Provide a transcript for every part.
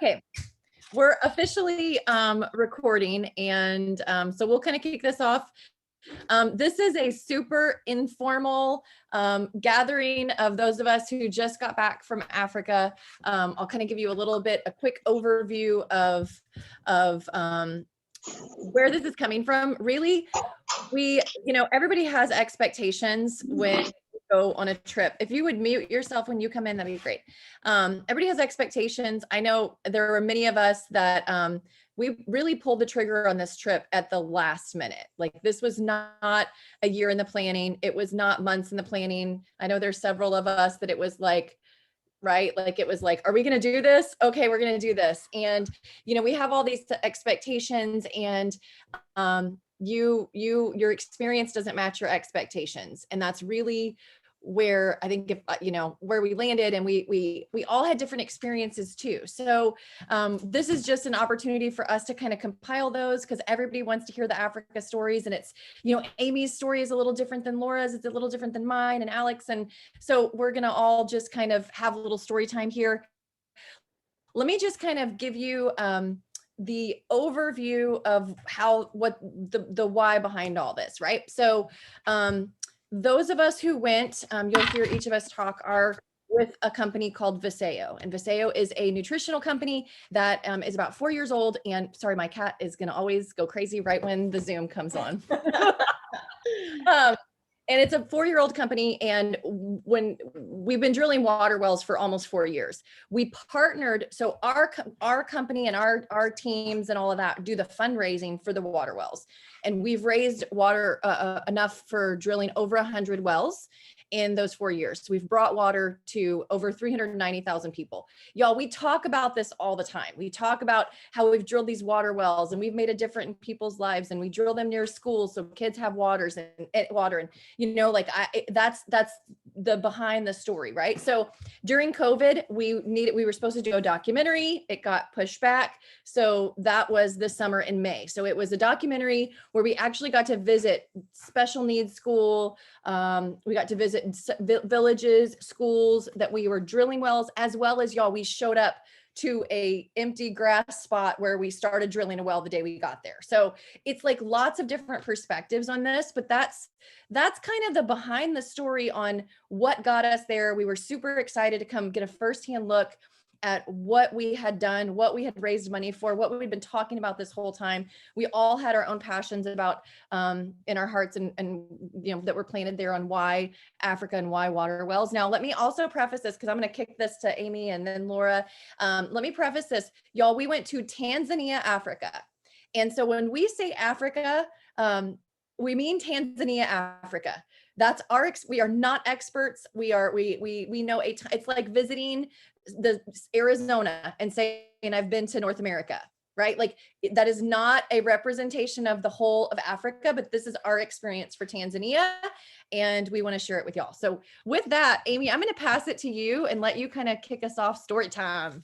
Okay, we're officially recording, and so we'll kind of kick this off. This is a super informal gathering of those of us who just got back from Africa. I'll kind of give you a quick overview of where this is coming from. Really, everybody has expectations when you go on a trip. If you would mute yourself when you come in, that'd be great. Everybody has expectations. I know there were many of us that we really pulled the trigger on this trip at the last minute. Like, this was not a year in the planning. It was not months in the planning. I know there's several of us that it was like, right? Like, it was like, are we going to do this? Okay, we're going to do this. And, we have all these expectations, and your experience doesn't match your expectations. And that's really where I think, if where we landed, and we all had different experiences too. So this is just an opportunity for us to kind of compile those, because everybody wants to hear the Africa stories. And it's, Amy's story is a little different than Laura's, it's a little different than mine and Alex. And so we're going to all just kind of have a little story time here. Let me just kind of give you the overview of what the why behind all this, right? So those of us who went, you'll hear each of us talk, are with a company called Viseo. And Viseo is a nutritional company that is about 4 years old. And sorry, my cat is going to always go crazy right when the Zoom comes on. And it's a 4-year-old company. And when we've been drilling water wells for almost 4 years, we partnered. So our company and our teams and all of that do the fundraising for the water wells. And we've raised water enough for drilling over 100 wells in those 4 years. So we've brought water to over 390,000 people. Y'all, we talk about this all the time. We talk about how we've drilled these water wells and we've made a difference in people's lives, and we drill them near schools so kids have water. And that's the behind the story, right? So during COVID, we were supposed to do a documentary. It got pushed back. So that was this summer in May. So it was a documentary where we actually got to visit special needs school. We got to visit villages, schools that we were drilling wells, as well as, y'all, we showed up to a empty grass spot where we started drilling a well the day we got there. So it's like lots of different perspectives on this, but that's kind of the behind the story on what got us there. We were super excited to come get a firsthand look at what we had done, what we had raised money for, what we'd been talking about this whole time. We all had our own passions about in our hearts, and that were planted there on why Africa and why water wells. Now, let me also preface this, because I'm going to kick this to Amy and then Laura. Let me preface this, y'all. We went to Tanzania, Africa. And so when we say Africa, we mean Tanzania, Africa. That's we are not experts. We know it's like visiting the Arizona and saying I've been to North America, right? Like, that is not a representation of the whole of Africa, but this is our experience for Tanzania, and we want to share it with y'all. So with that, Amy, I'm going to pass it to you and let you kind of kick us off story time.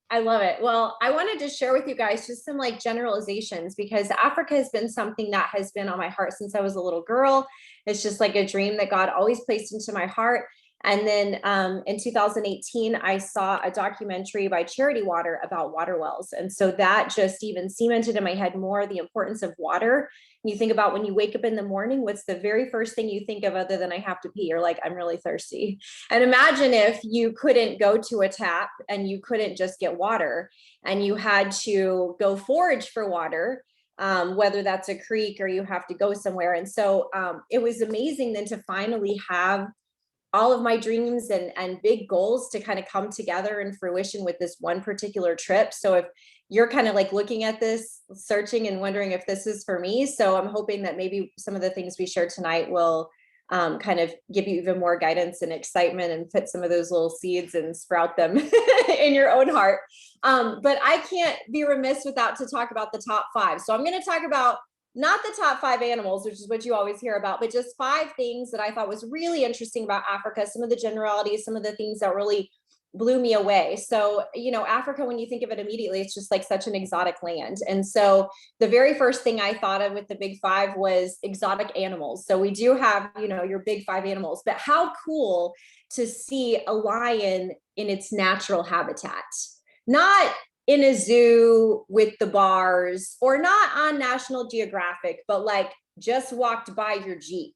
I love it. Well, I wanted to share with you guys just some generalizations, because Africa has been something that has been on my heart since I was a little girl. It's just like a dream that God always placed into my heart. And then in 2018, I saw a documentary by Charity Water about water wells. And so that just even cemented in my head more the importance of water. And you think about when you wake up in the morning, what's the very first thing you think of other than I have to pee? You're like, I'm really thirsty. And imagine if you couldn't go to a tap and you couldn't just get water, and you had to go forage for water, whether that's a creek or you have to go somewhere. And so it was amazing then to finally have all of my dreams and big goals to kind of come together in fruition with this one particular trip. So if you're kind of like looking at this, searching and wondering if this is for me, so I'm hoping that maybe some of the things we shared tonight will kind of give you even more guidance and excitement, and put some of those little seeds and sprout them in your own heart. But I can't be remiss without to talk about the top 5. So I'm going to talk about not the top 5 animals, which is what you always hear about, but just 5 things that I thought was really interesting about Africa, some of the generalities, some of the things that really blew me away. So, Africa, when you think of it immediately, it's just like such an exotic land. And so the very first thing I thought of with the big 5 was exotic animals. So we do have, your big 5 animals, but how cool to see a lion in its natural habitat. not in a zoo with the bars or not on National Geographic, but like just walked by your Jeep.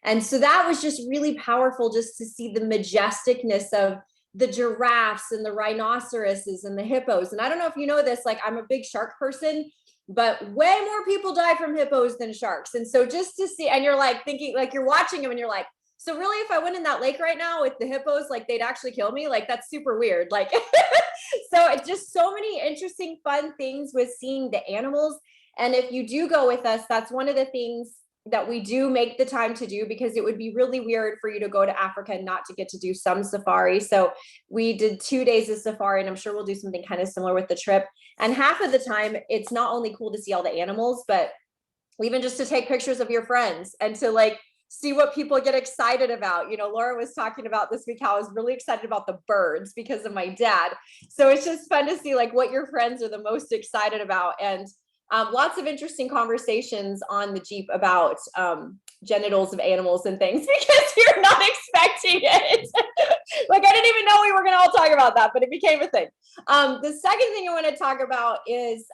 And so that was just really powerful, just to see the majesticness of the giraffes and the rhinoceroses and the hippos. And I don't know if you know this, like I'm a big shark person, but way more people die from hippos than sharks. And so just to see, and you're like thinking, like you're watching them and you're like, so really, if I went in that lake right now with the hippos, like they'd actually kill me. Like that's super weird. Like, so it's just so many interesting, fun things with seeing the animals. And if you do go with us, that's one of the things that we do make the time to do, because it would be really weird for you to go to Africa and not to get to do some safari. So we did 2 days of safari, and I'm sure we'll do something kind of similar with the trip. And half of the time, it's not only cool to see all the animals, but even just to take pictures of your friends and to like see what people get excited about. You know, Laura was talking about this week how I was really excited about the birds because of my dad. So it's just fun to see like what your friends are the most excited about. And lots of interesting conversations on the Jeep about genitals of animals and things, because you're not expecting it. Like I didn't even know we were going to all talk about that, but it became a thing. The second thing I want to talk about is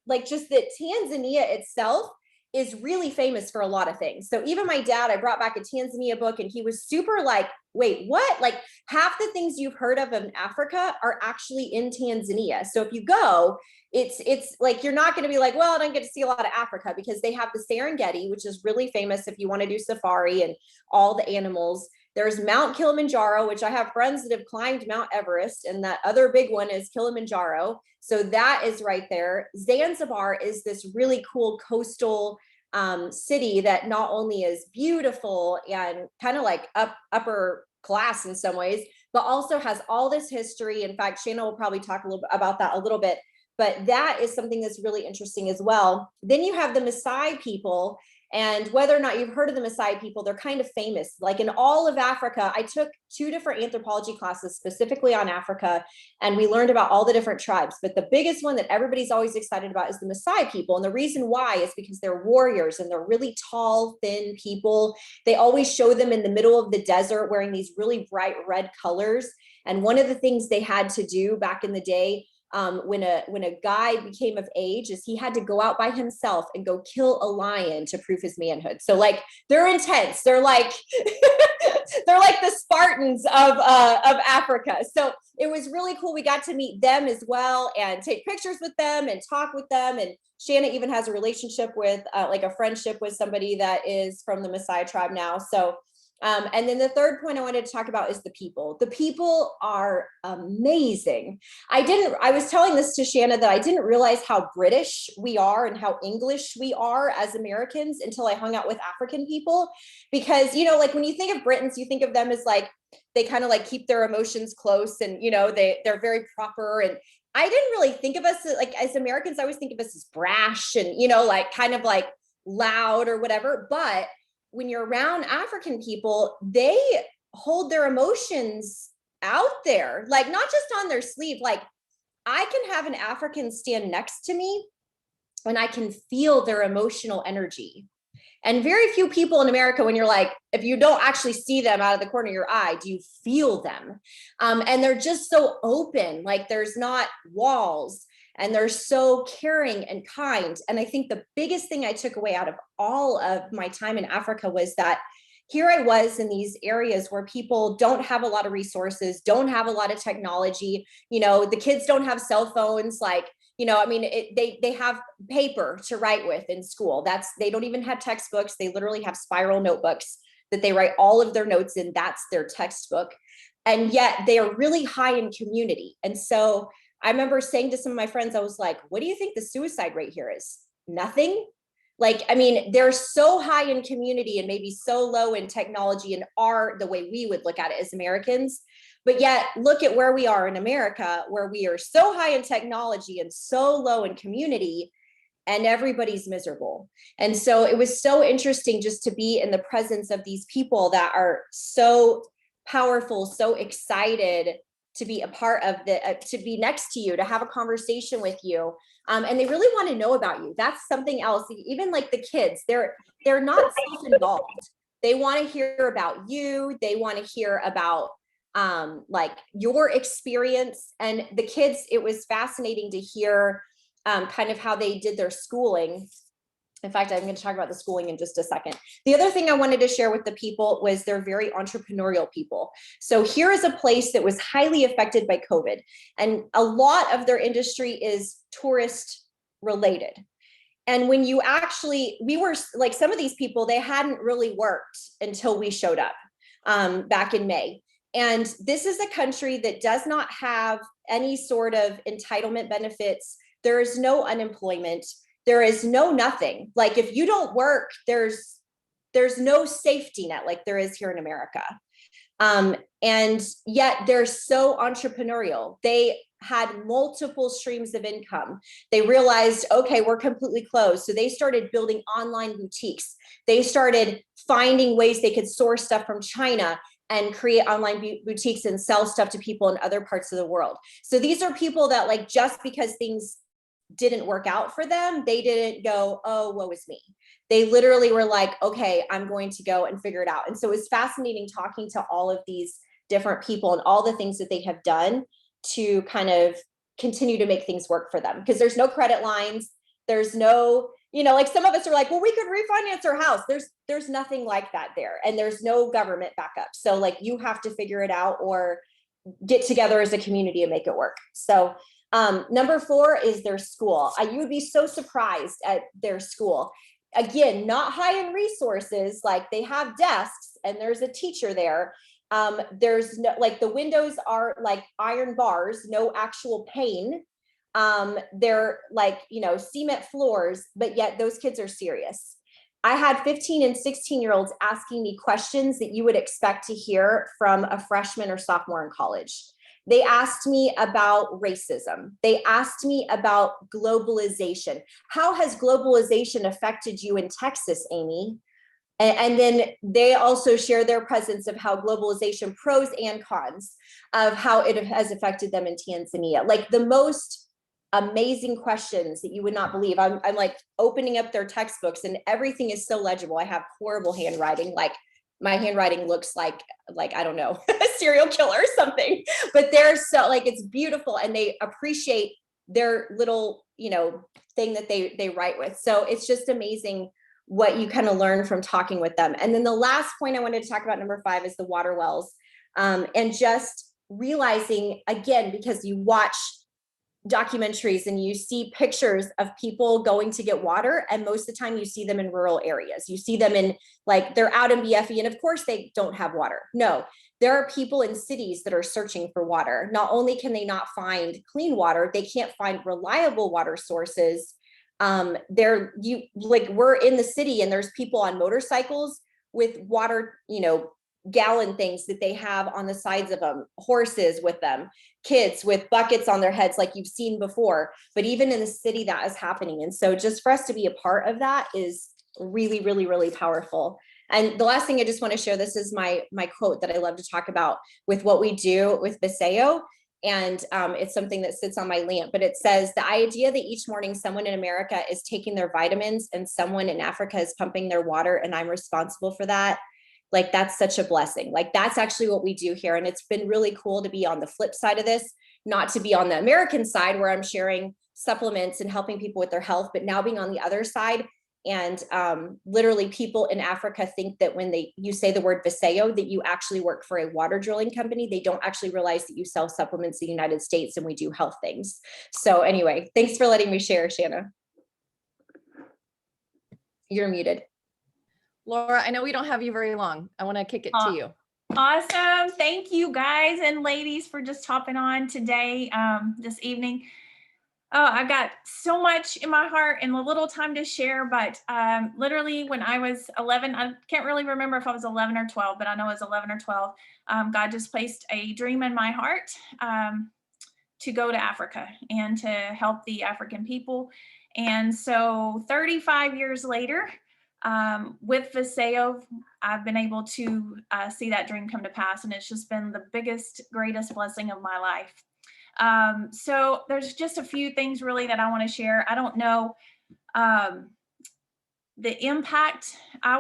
like just that Tanzania itself is really famous for a lot of things. So even my dad, I brought back a Tanzania book, and he was super like, wait, what? Like half the things you've heard of in Africa are actually in Tanzania. So if you go, it's like, you're not going to be like, well, I don't get to see a lot of Africa, because they have the Serengeti, which is really famous if you want to do safari and all the animals. There's Mount Kilimanjaro, which I have friends that have climbed Mount Everest, and that other big one is Kilimanjaro. So that is right there. Zanzibar is this really cool coastal city that not only is beautiful and kind of like upper class in some ways, but also has all this history. In fact, Shana will probably talk a little bit about that a little bit, but that is something that's really interesting as well. Then you have the Maasai people. And whether or not you've heard of the Maasai people, they're kind of famous. Like in all of Africa, I took 2 different anthropology classes specifically on Africa, and we learned about all the different tribes. But the biggest one that everybody's always excited about is the Maasai people. And the reason why is because they're warriors, and they're really tall, thin people. They always show them in the middle of the desert wearing these really bright red colors. And one of the things they had to do back in the day, when a guy became of age, is he had to go out by himself and go kill a lion to prove his manhood. So like they're intense. They're like they're like the Spartans of Africa. So it was really cool. We got to meet them as well and take pictures with them and talk with them. And Shanna even has a relationship with like a friendship with somebody that is from the Maasai tribe now. So and then the third point I wanted to talk about is the people. The people are amazing. I was telling this to Shanna that I didn't realize how British we are and how English we are as Americans until I hung out with African people. Because, you know, like when you think of Britons, you think of them as like, they kind of like keep their emotions close, and, you know, they're very proper. And I didn't really think of us like as Americans. I always think of us as brash and, you know, like kind of like loud or whatever. But when you're around African people, they hold their emotions out there, like not just on their sleeve. Like I can have an African stand next to me and I can feel their emotional energy. And very few people in America, when you're like, if you don't actually see them out of the corner of your eye, do you feel them? And they're just so open, like there's not walls. And they're so caring and kind. And I think the biggest thing I took away out of all of my time in Africa was that here I was in these areas where people don't have a lot of resources, don't have a lot of technology. You know, the kids don't have cell phones. Like, you know, I mean, they have paper to write with in school. They don't even have textbooks. They literally have spiral notebooks that they write all of their notes in. That's their textbook. And yet they are really high in community. And so I remember saying to some of my friends, I was like, what do you think the suicide rate here is? Nothing. Like, I mean, they're so high in community and maybe so low in technology and are the way we would look at it as Americans. But yet look at where we are in America, where we are so high in technology and so low in community, and everybody's miserable. And so it was so interesting just to be in the presence of these people that are so powerful, so excited to be a part of to be next to you, to have a conversation with you. And they really want to know about you. That's something else. Even like the kids, they're not self-involved. They want to hear about you. They want to hear about like your experience. And the kids, it was fascinating to hear kind of how they did their schooling. In fact, I'm going to talk about the schooling in just a second. The other thing I wanted to share with the people was they're very entrepreneurial people. So here is a place that was highly affected by COVID, and a lot of their industry is tourist related. And when you actually, we were like, some of these people, they hadn't really worked until we showed up back in May. And this is a country that does not have any sort of entitlement benefits. There is no unemployment. There is no nothing. Like if you don't work, there's no safety net like there is here in America. And yet they're so entrepreneurial. They had multiple streams of income. They realized, okay, we're completely closed. So they started building online boutiques. They started finding ways they could source stuff from China and create online boutiques and sell stuff to people in other parts of the world. So these are people that, like, just because things didn't work out for them, they didn't go, oh, woe is me. They literally were like, okay, I'm going to go and figure it out. And so it was fascinating talking to all of these different people and all the things that they have done to kind of continue to make things work for them. Because there's no credit lines. There's no, you know, like some of us are like, well, we could refinance our house. There's nothing like that there. And there's no government backup. So like you have to figure it out or get together as a community and make it work. So number 4 is their school. You would be so surprised at their school. Again, not high in resources, like they have desks and there's a teacher there. There's no, like the windows are like iron bars, no actual pane. They're like, you know, cement floors, but yet those kids are serious. I had 15 and 16-year-olds asking me questions that you would expect to hear from a freshman or sophomore in college. They asked me about racism. They asked me about globalization. How has globalization affected you in Texas, Amy? And then they also share their presence of how globalization, pros and cons, of how it has affected them in Tanzania. Like the most amazing questions that you would not believe. I'm like opening up their textbooks and everything is so legible. I have horrible handwriting. Like my handwriting looks like, I don't know, a serial killer or something, but they're so like, it's beautiful and they appreciate their little, you know, thing that they write with. So it's just amazing what you kind of learn from talking with them. And then the last point I wanted to talk about, number 5, is the water wells. And just realizing, again, because you watch documentaries and you see pictures of people going to get water, and most of the time you see them in rural areas. You see them in, like, they're out in BFE, and of course they don't have water. No, there are people in cities that are searching for water. Not only can they not find clean water, they can't find reliable water sources. We're in the city and there's people on motorcycles with water, you know, gallon things that they have on the sides of them, horses with them, kids with buckets on their heads like you've seen before. But even in the city that is happening. And so just for us to be a part of that is really, really, really powerful. And the last thing I just want to share, this is my quote that I love to talk about with what we do with Viseo. And it's something that sits on my lamp, but it says, the idea that each morning someone in America is taking their vitamins and someone in Africa is pumping their water and I'm responsible for that. Like, that's such a blessing. Like, that's actually what we do here. And it's been really cool to be on the flip side of this, not to be on the American side where I'm sharing supplements and helping people with their health, but now being on the other side. And literally people in Africa think that when you say the word Viseo, that you actually work for a water drilling company. They don't actually realize that you sell supplements in the United States and we do health things. So anyway, thanks for letting me share, Shanna. You're muted. Laura, I know we don't have you very long. I want to kick it to you. Awesome. Thank you guys and ladies for just hopping on today, this evening. Oh, I've got so much in my heart and a little time to share, but literally when I was 11, I can't really remember if I was 11 or 12, but I know it was 11 or 12. God just placed a dream in my heart to go to Africa and to help the African people. And so 35 years later, with Viseo, I've been able to see that dream come to pass, and it's just been the biggest, greatest blessing of my life. So there's just a few things really that I want to share. I don't know the impact. I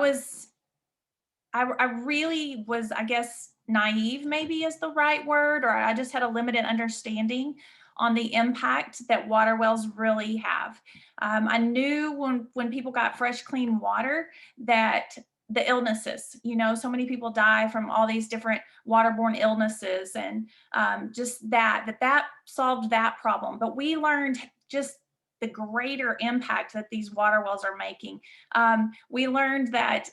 really was, I guess, naive, maybe is the right word, or I just had a limited understanding on the impact that water wells really have. I knew when people got fresh, clean water that the illnesses, so many people die from all these different waterborne illnesses, and just that solved that problem. But we learned just the greater impact that these water wells are making. We learned that,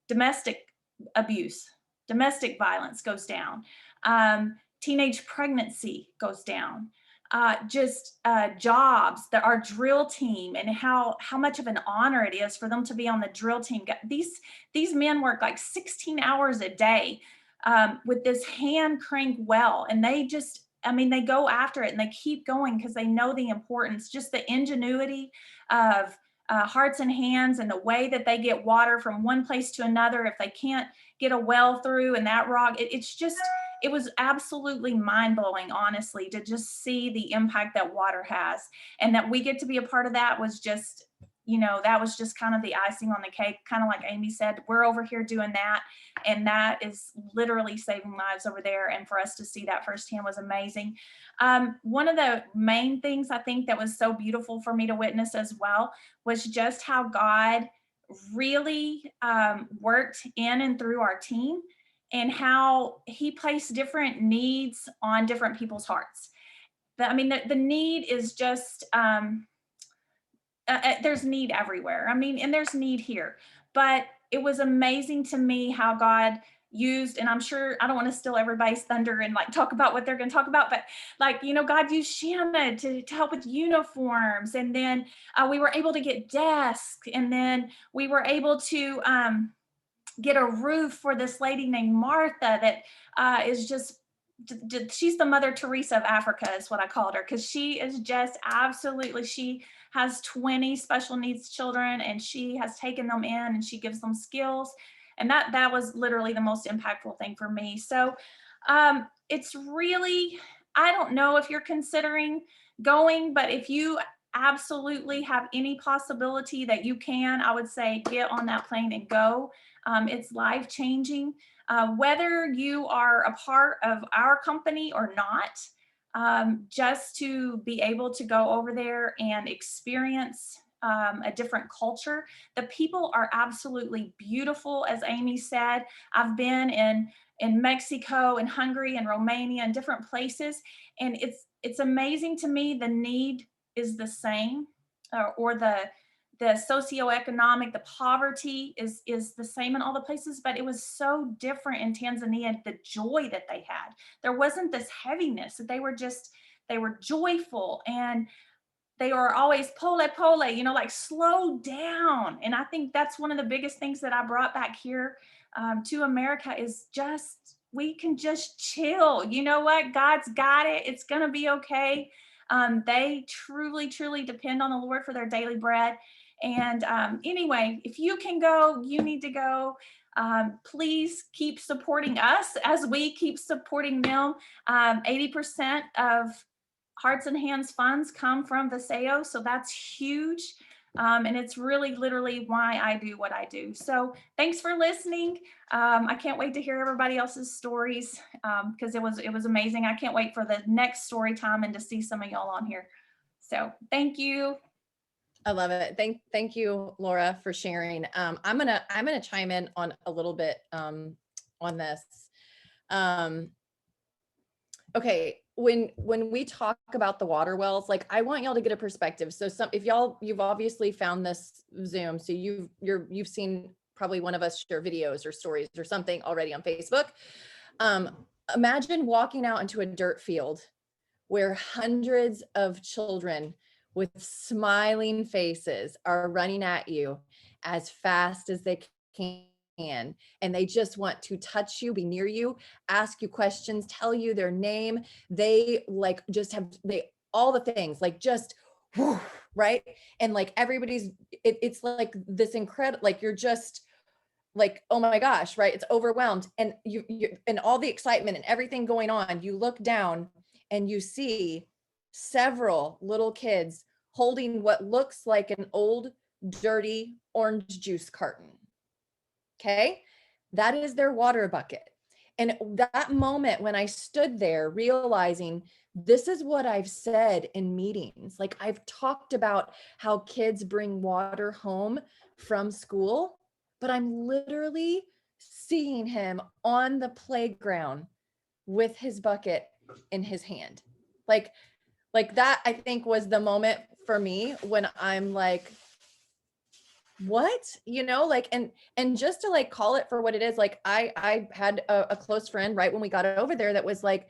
domestic abuse, domestic violence goes down. Teenage pregnancy goes down. Jobs, that our drill team, and how much of an honor it is for them to be on the drill team. These men work like 16 hours a day with this hand crank well, and they go after it and they keep going because they know the importance, just the ingenuity of Hearts and Hands, and the way that they get water from one place to another if they can't get a well through and that rock. It was absolutely mind-blowing, honestly, to just see the impact that water has, and that we get to be a part of that was just, that was just kind of the icing on the cake. Kind of like Amy said, we're over here doing that, and that is literally saving lives over there. And for us to see that firsthand was amazing. One of the main things I think that was so beautiful for me to witness as well was just how God really worked in and through our team, and how he placed different needs on different people's hearts. The need is just, there's need everywhere. And there's need here, but it was amazing to me how God used, and I'm sure I don't want to steal everybody's thunder and like talk about what they're going to talk about, but God used Shanna to help with uniforms. And then we were able to get desks, and then we were able to, get a roof for this lady named Martha that is just, she's the Mother Teresa of Africa is what I called her, because she is just absolutely, she has 20 special needs children, and she has taken them in and she gives them skills. And that was literally the most impactful thing for me. So it's really, I don't know if you're considering going, but if you absolutely have any possibility that you can, I would say get on that plane and go. It's life-changing. Whether you are a part of our company or not, just to be able to go over there and experience a different culture. The people are absolutely beautiful, as Amy said. I've been in Mexico and Hungary and Romania and different places, and it's amazing to me. The need is the same, or the socioeconomic, the poverty is the same in all the places, but it was so different in Tanzania, the joy that they had. There wasn't this heaviness, that they were joyful, and they were always pole, like slow down. And I think that's one of the biggest things that I brought back here to America, is just, we can just chill. You know what? God's got it. It's going to be okay. They truly, truly depend on the Lord for their daily bread. And anyway, if you can go, you need to go. Please keep supporting us as we keep supporting them. 80% of Hearts and Hands funds come from Viseo, so that's huge. And it's really literally why I do what I do. So thanks for listening. I can't wait to hear everybody else's stories, because it was amazing. I can't wait for the next story time and to see some of y'all on here. So thank you. I love it. Thank you, Laura, for sharing. I'm gonna chime in on a little bit on this. Okay, when we talk about the water wells, like, I want y'all to get a perspective. So if you've obviously found this Zoom, so you've seen probably one of us share videos or stories or something already on Facebook. Imagine walking out into a dirt field where hundreds of children with smiling faces are running at you as fast as they can. And they just want to touch you, be near you, ask you questions, tell you their name. They like just have all the things, like just whew, right. And like everybody's, it's like this incredible, like you're just like, oh my gosh, right. It's overwhelmed. And you and all the excitement and everything going on, you look down and you see several little kids holding what looks like an old, dirty orange juice carton. Okay. That is their water bucket. And that moment when I stood there realizing this is what I've said in meetings, like I've talked about how kids bring water home from school, but I'm literally seeing him on the playground with his bucket in his hand. Like that, I think was the moment for me when I'm like, what, like, and just to like call it for what it is. Like I had a close friend right when we got over there that was like,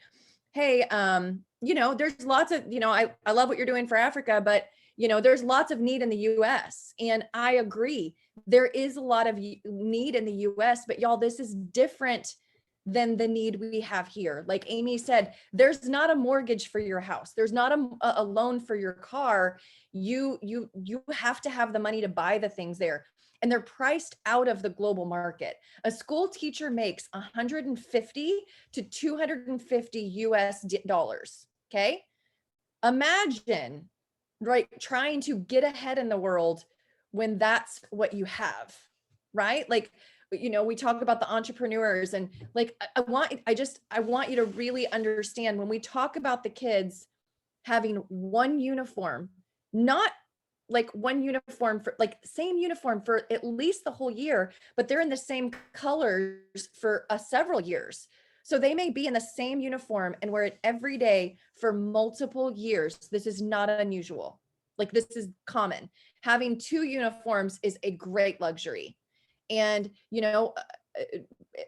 hey, there's lots of, I love what you're doing for Africa, but there's lots of need in the US. And I agree, there is a lot of need in the US, but y'all, this is different than the need we have here. Like Amy said, there's not a mortgage for your house. There's not a loan for your car. You have to have the money to buy the things there. And they're priced out of the global market. A school teacher makes 150 to 250 US dollars. Okay. Imagine, right, trying to get ahead in the world when that's what you have, right? Like, we talk about the entrepreneurs and like, I want you to really understand when we talk about the kids having one uniform, not like one uniform for like same uniform for at least the whole year, but they're in the same colors for several years. So they may be in the same uniform and wear it every day for multiple years. This is not unusual. Like this is common. Having two uniforms is a great luxury. And,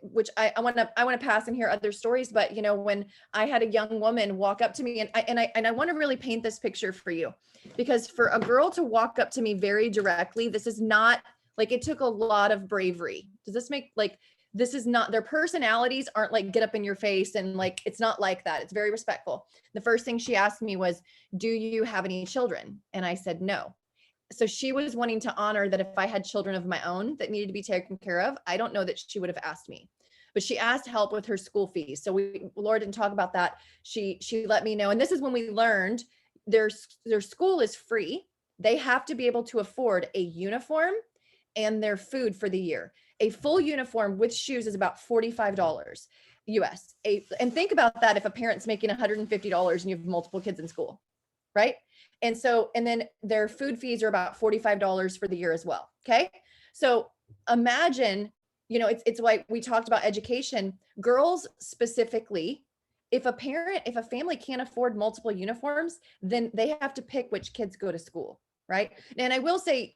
which I want to pass and hear other stories, but when I had a young woman walk up to me and I want to really paint this picture for you, because for a girl to walk up to me very directly, this is not like, it took a lot of bravery. Does this make like, this is not, their personalities aren't like get up in your face and like, it's not like that. It's very respectful. The first thing she asked me was, do you have any children? And I said, no. So she was wanting to honor that if I had children of my own that needed to be taken care of, I don't know that she would have asked me, but she asked help with her school fees. So Laura didn't talk about that. She let me know. And this is when we learned their school is free. They have to be able to afford a uniform and their food for the year. A full uniform with shoes is about $45 US. And think about that if a parent's making $150 and you have multiple kids in school, right? And then their food fees are about $45 for the year as well. Okay. So imagine, it's like we talked about education, girls specifically, if a family can't afford multiple uniforms, then they have to pick which kids go to school. Right. And I will say,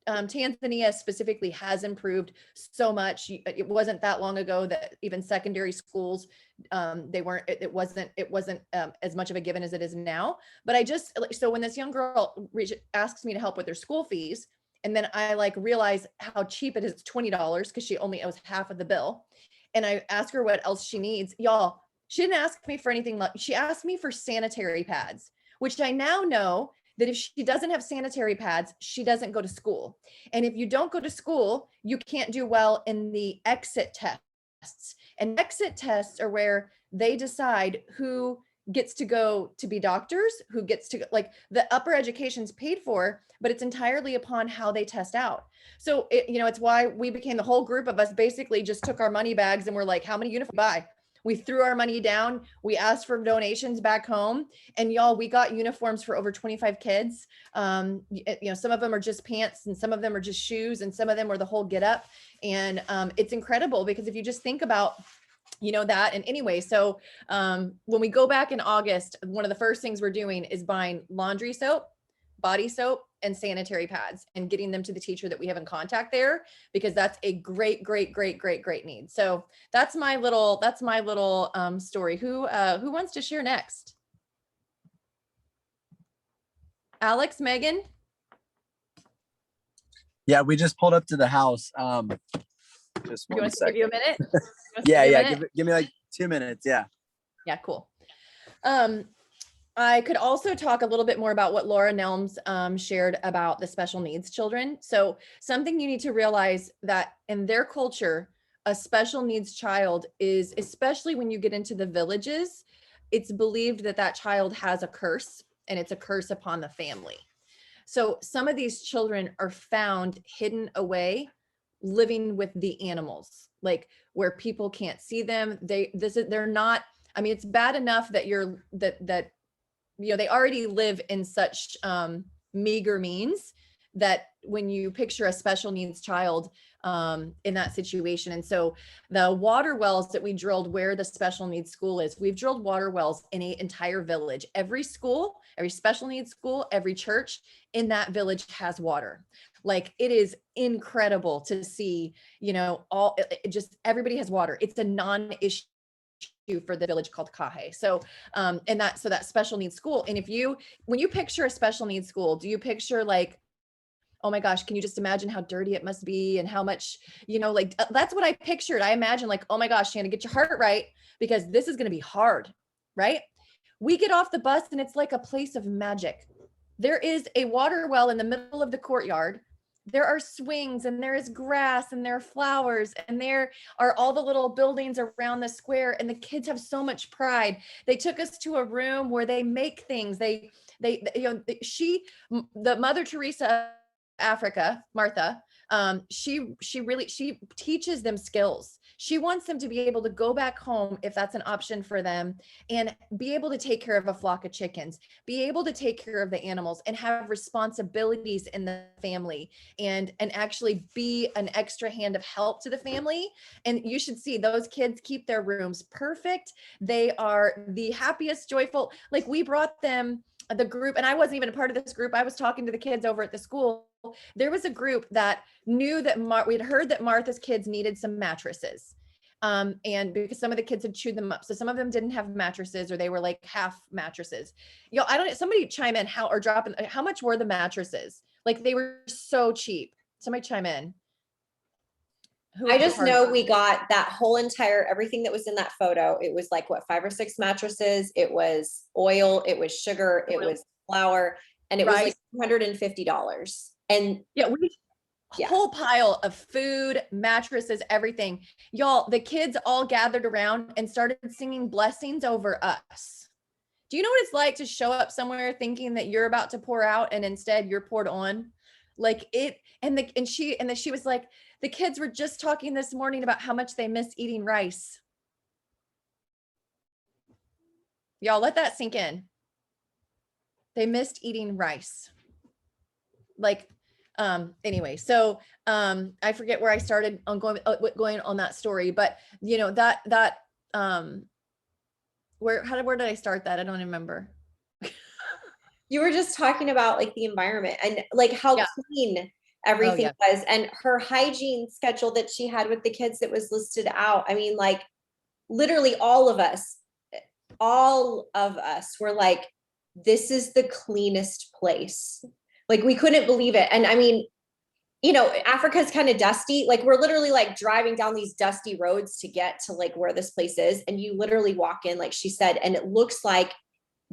Tanzania specifically has improved so much. It wasn't that long ago that even secondary schools, it wasn't as much of a given as it is now. But so when this young girl asks me to help with their school fees, and then I like realize how cheap it is, it's $20 because she only owes half of the bill. And I ask her what else she needs. Y'all, she didn't ask me for anything. She asked me for sanitary pads, which I now know that if she doesn't have sanitary pads, she doesn't go to school. And if you don't go to school, you can't do well in the exit tests. And exit tests are where they decide who gets to go to be doctors, who gets to, like, the upper education's paid for, but it's entirely upon how they test out. So, it's why we became, the whole group of us basically just took our money bags and we're like, how many uniforms buy? We threw our money down. We asked for donations back home, and y'all, we got uniforms for over 25 kids. Some of them are just pants and some of them are just shoes and some of them were the whole get up. And it's incredible because if you just think about, that. And anyway, so when we go back in August, one of the first things we're doing is buying laundry soap, body soap, and sanitary pads and getting them to the teacher that we have in contact there, because that's a great need. So that's my little story. Who wants to share next? Alex, Megan? Yeah, we just pulled up to the house. Just you want to give you a minute? Yeah. Give me like 2 minutes. Yeah. Yeah, cool. I could also talk a little bit more about what Laura Nelms shared about the special needs children. So something you need to realize that in their culture, a special needs child is, especially when you get into the villages, it's believed that that child has a curse, and it's a curse upon the family. So some of these children are found hidden away, living with the animals. like where people can't see them. They're not, I mean, it's bad enough that they already live in such meager means that when you picture a special needs child in that situation. And so the water wells that we drilled where the special needs school is, we've drilled water wells in an entire village. Every school, every special needs school, every church in that village has water. Like, it is incredible to see, just everybody has water. It's a non-issue for the village called Kahe. So, that special needs school. And when you picture a special needs school, do you picture like, oh my gosh, can you just imagine how dirty it must be and how much, that's what I pictured. I imagine like, oh my gosh, Shannon, get your heart right, because this is going to be hard, right? We get off the bus and it's like a place of magic. There is a water well in the middle of the courtyard. There are swings and there is grass and there are flowers and there are all the little buildings around the square, and the kids have so much pride. They took us to a room where they make things. The Mother Teresa Africa, Martha, she teaches them skills. She wants them to be able to go back home, if that's an option for them, and be able to take care of a flock of chickens, be able to take care of the animals, and have responsibilities in the family, and actually be an extra hand of help to the family. And you should see those kids keep their rooms perfect. They are the happiest, joyful, like we brought them the group, and I wasn't even a part of this group. I was talking to the kids over at the school. There was a group that knew that we'd heard that Martha's kids needed some mattresses. And because some of the kids had chewed them up. So some of them didn't have mattresses, or they were like half mattresses. Somebody chime in how much were the mattresses? Like, they were so cheap. Somebody chime in. I just know we got that whole entire, everything that was in that photo. It was like, what, 5 or 6 mattresses. It was oil, it was sugar, it was flour, and it was like $250. And whole pile of food, mattresses, everything. Y'all, the kids all gathered around and started singing blessings over us. Do you know what it's like to show up somewhere thinking that you're about to pour out and instead you're poured on? Like it, she was like, the kids were just talking this morning about how much they miss eating rice. Y'all, let that sink in. They missed eating rice. Like, anyway, so I forget where I started on going on that story, but where did I start that? I don't remember. You were just talking about like the environment and like how clean everything was, and her hygiene schedule that she had with the kids that was listed out. I mean, like literally all of us were like, this is the cleanest place. Like, we couldn't believe it. And I mean, Africa's kind of dusty. Like, we're literally like driving down these dusty roads to get to like where this place is. And you literally walk in, like she said, and it looks like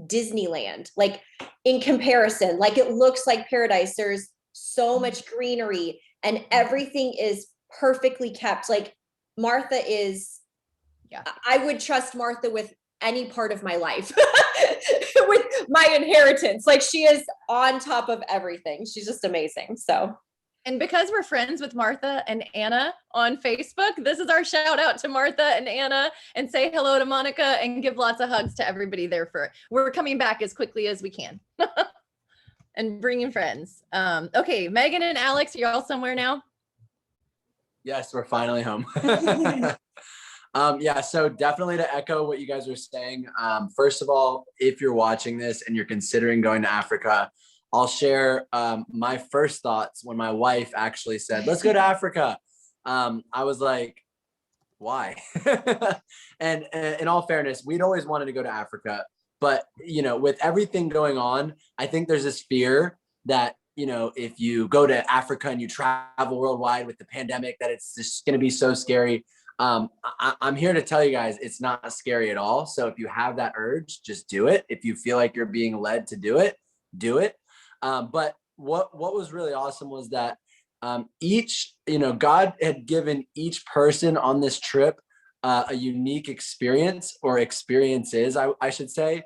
Disneyland, like in comparison, like it looks like paradise. There's so much greenery and everything is perfectly kept. Like Martha is, I would trust Martha with any part of my life with my inheritance. Like, she is on top of everything. She's just amazing. So, and because we're friends with Martha and Anna on Facebook, this is our shout out to Martha and Anna, and say hello to Monica and give lots of hugs to everybody there for it. We're coming back as quickly as we can and bringing friends. Okay, Megan and Alex, you're all somewhere now? Yes, we're finally home. So definitely to echo what you guys were saying. First of all, if you're watching this and you're considering going to Africa, I'll share my first thoughts when my wife actually said, let's go to Africa. I was like, why? And in all fairness, we'd always wanted to go to Africa. But, with everything going on, I think there's this fear that, if you go to Africa and you travel worldwide with the pandemic, that it's just going to be so scary. I'm here to tell you guys, it's not scary at all. So if you have that urge, just do it. If you feel like you're being led to do it, do it. But what was really awesome was that God had given each person on this trip a unique experience, or experiences, I should say,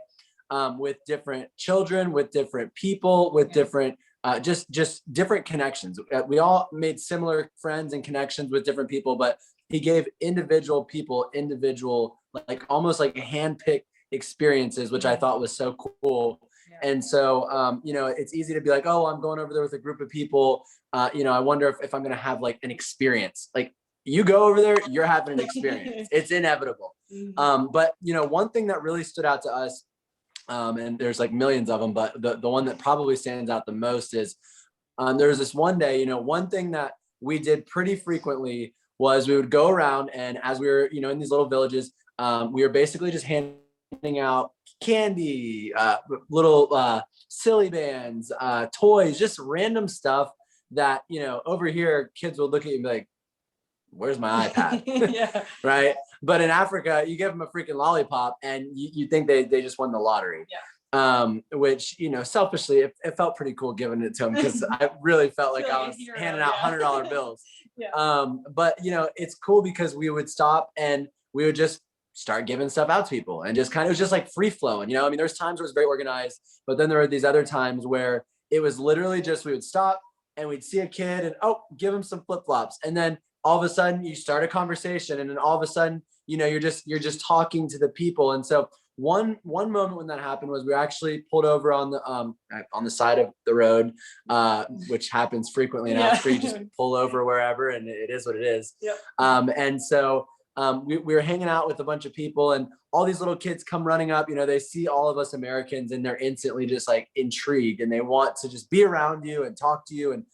with different children, with different people, with different just different connections. We all made similar friends and connections with different people, but he gave individual people, like almost like handpicked experiences, which I thought was so cool. And so, you know, it's easy to be like, oh, I'm going over there with a group of people. You know, I wonder if I'm going to have like an experience. Like, you go over there, you're having an experience. It's inevitable. But, you know, one thing that really stood out to us, and there's like millions of them, but the one that probably stands out the most is there was this one day, you know, one thing that we did pretty frequently was we would go around, and as we were, you know, in these little villages, we were basically just handing out candy, little silly bands, toys, just random stuff that, you know, over here kids will look at you and be like, where's my iPad? Yeah. Right. But in Africa, you give them a freaking lollipop and you think they just won the lottery. Yeah. Which, you know, selfishly, it felt pretty cool giving it to them, because I really felt like I was handing out $100 bills. Yeah. But, you know, it's cool because we would stop and we would just start giving stuff out to people, and just kind of, it was just like free flowing, you know. I mean, there's times where it was very organized, but then there were these other times where it was literally just, we would stop and we'd see a kid and, oh, give him some flip-flops. And then all of a sudden you start a conversation, and then all of a sudden, you know, you're just talking to the people. And so one moment when that happened was we actually pulled over on the side of the road, which happens frequently in Africa. You just pull over wherever, and it is what it is. Yep. And so we were hanging out with a bunch of people, and all these little kids come running up. You know, they see all of us Americans, and they're instantly just like intrigued, and they want to just be around you and talk to you. And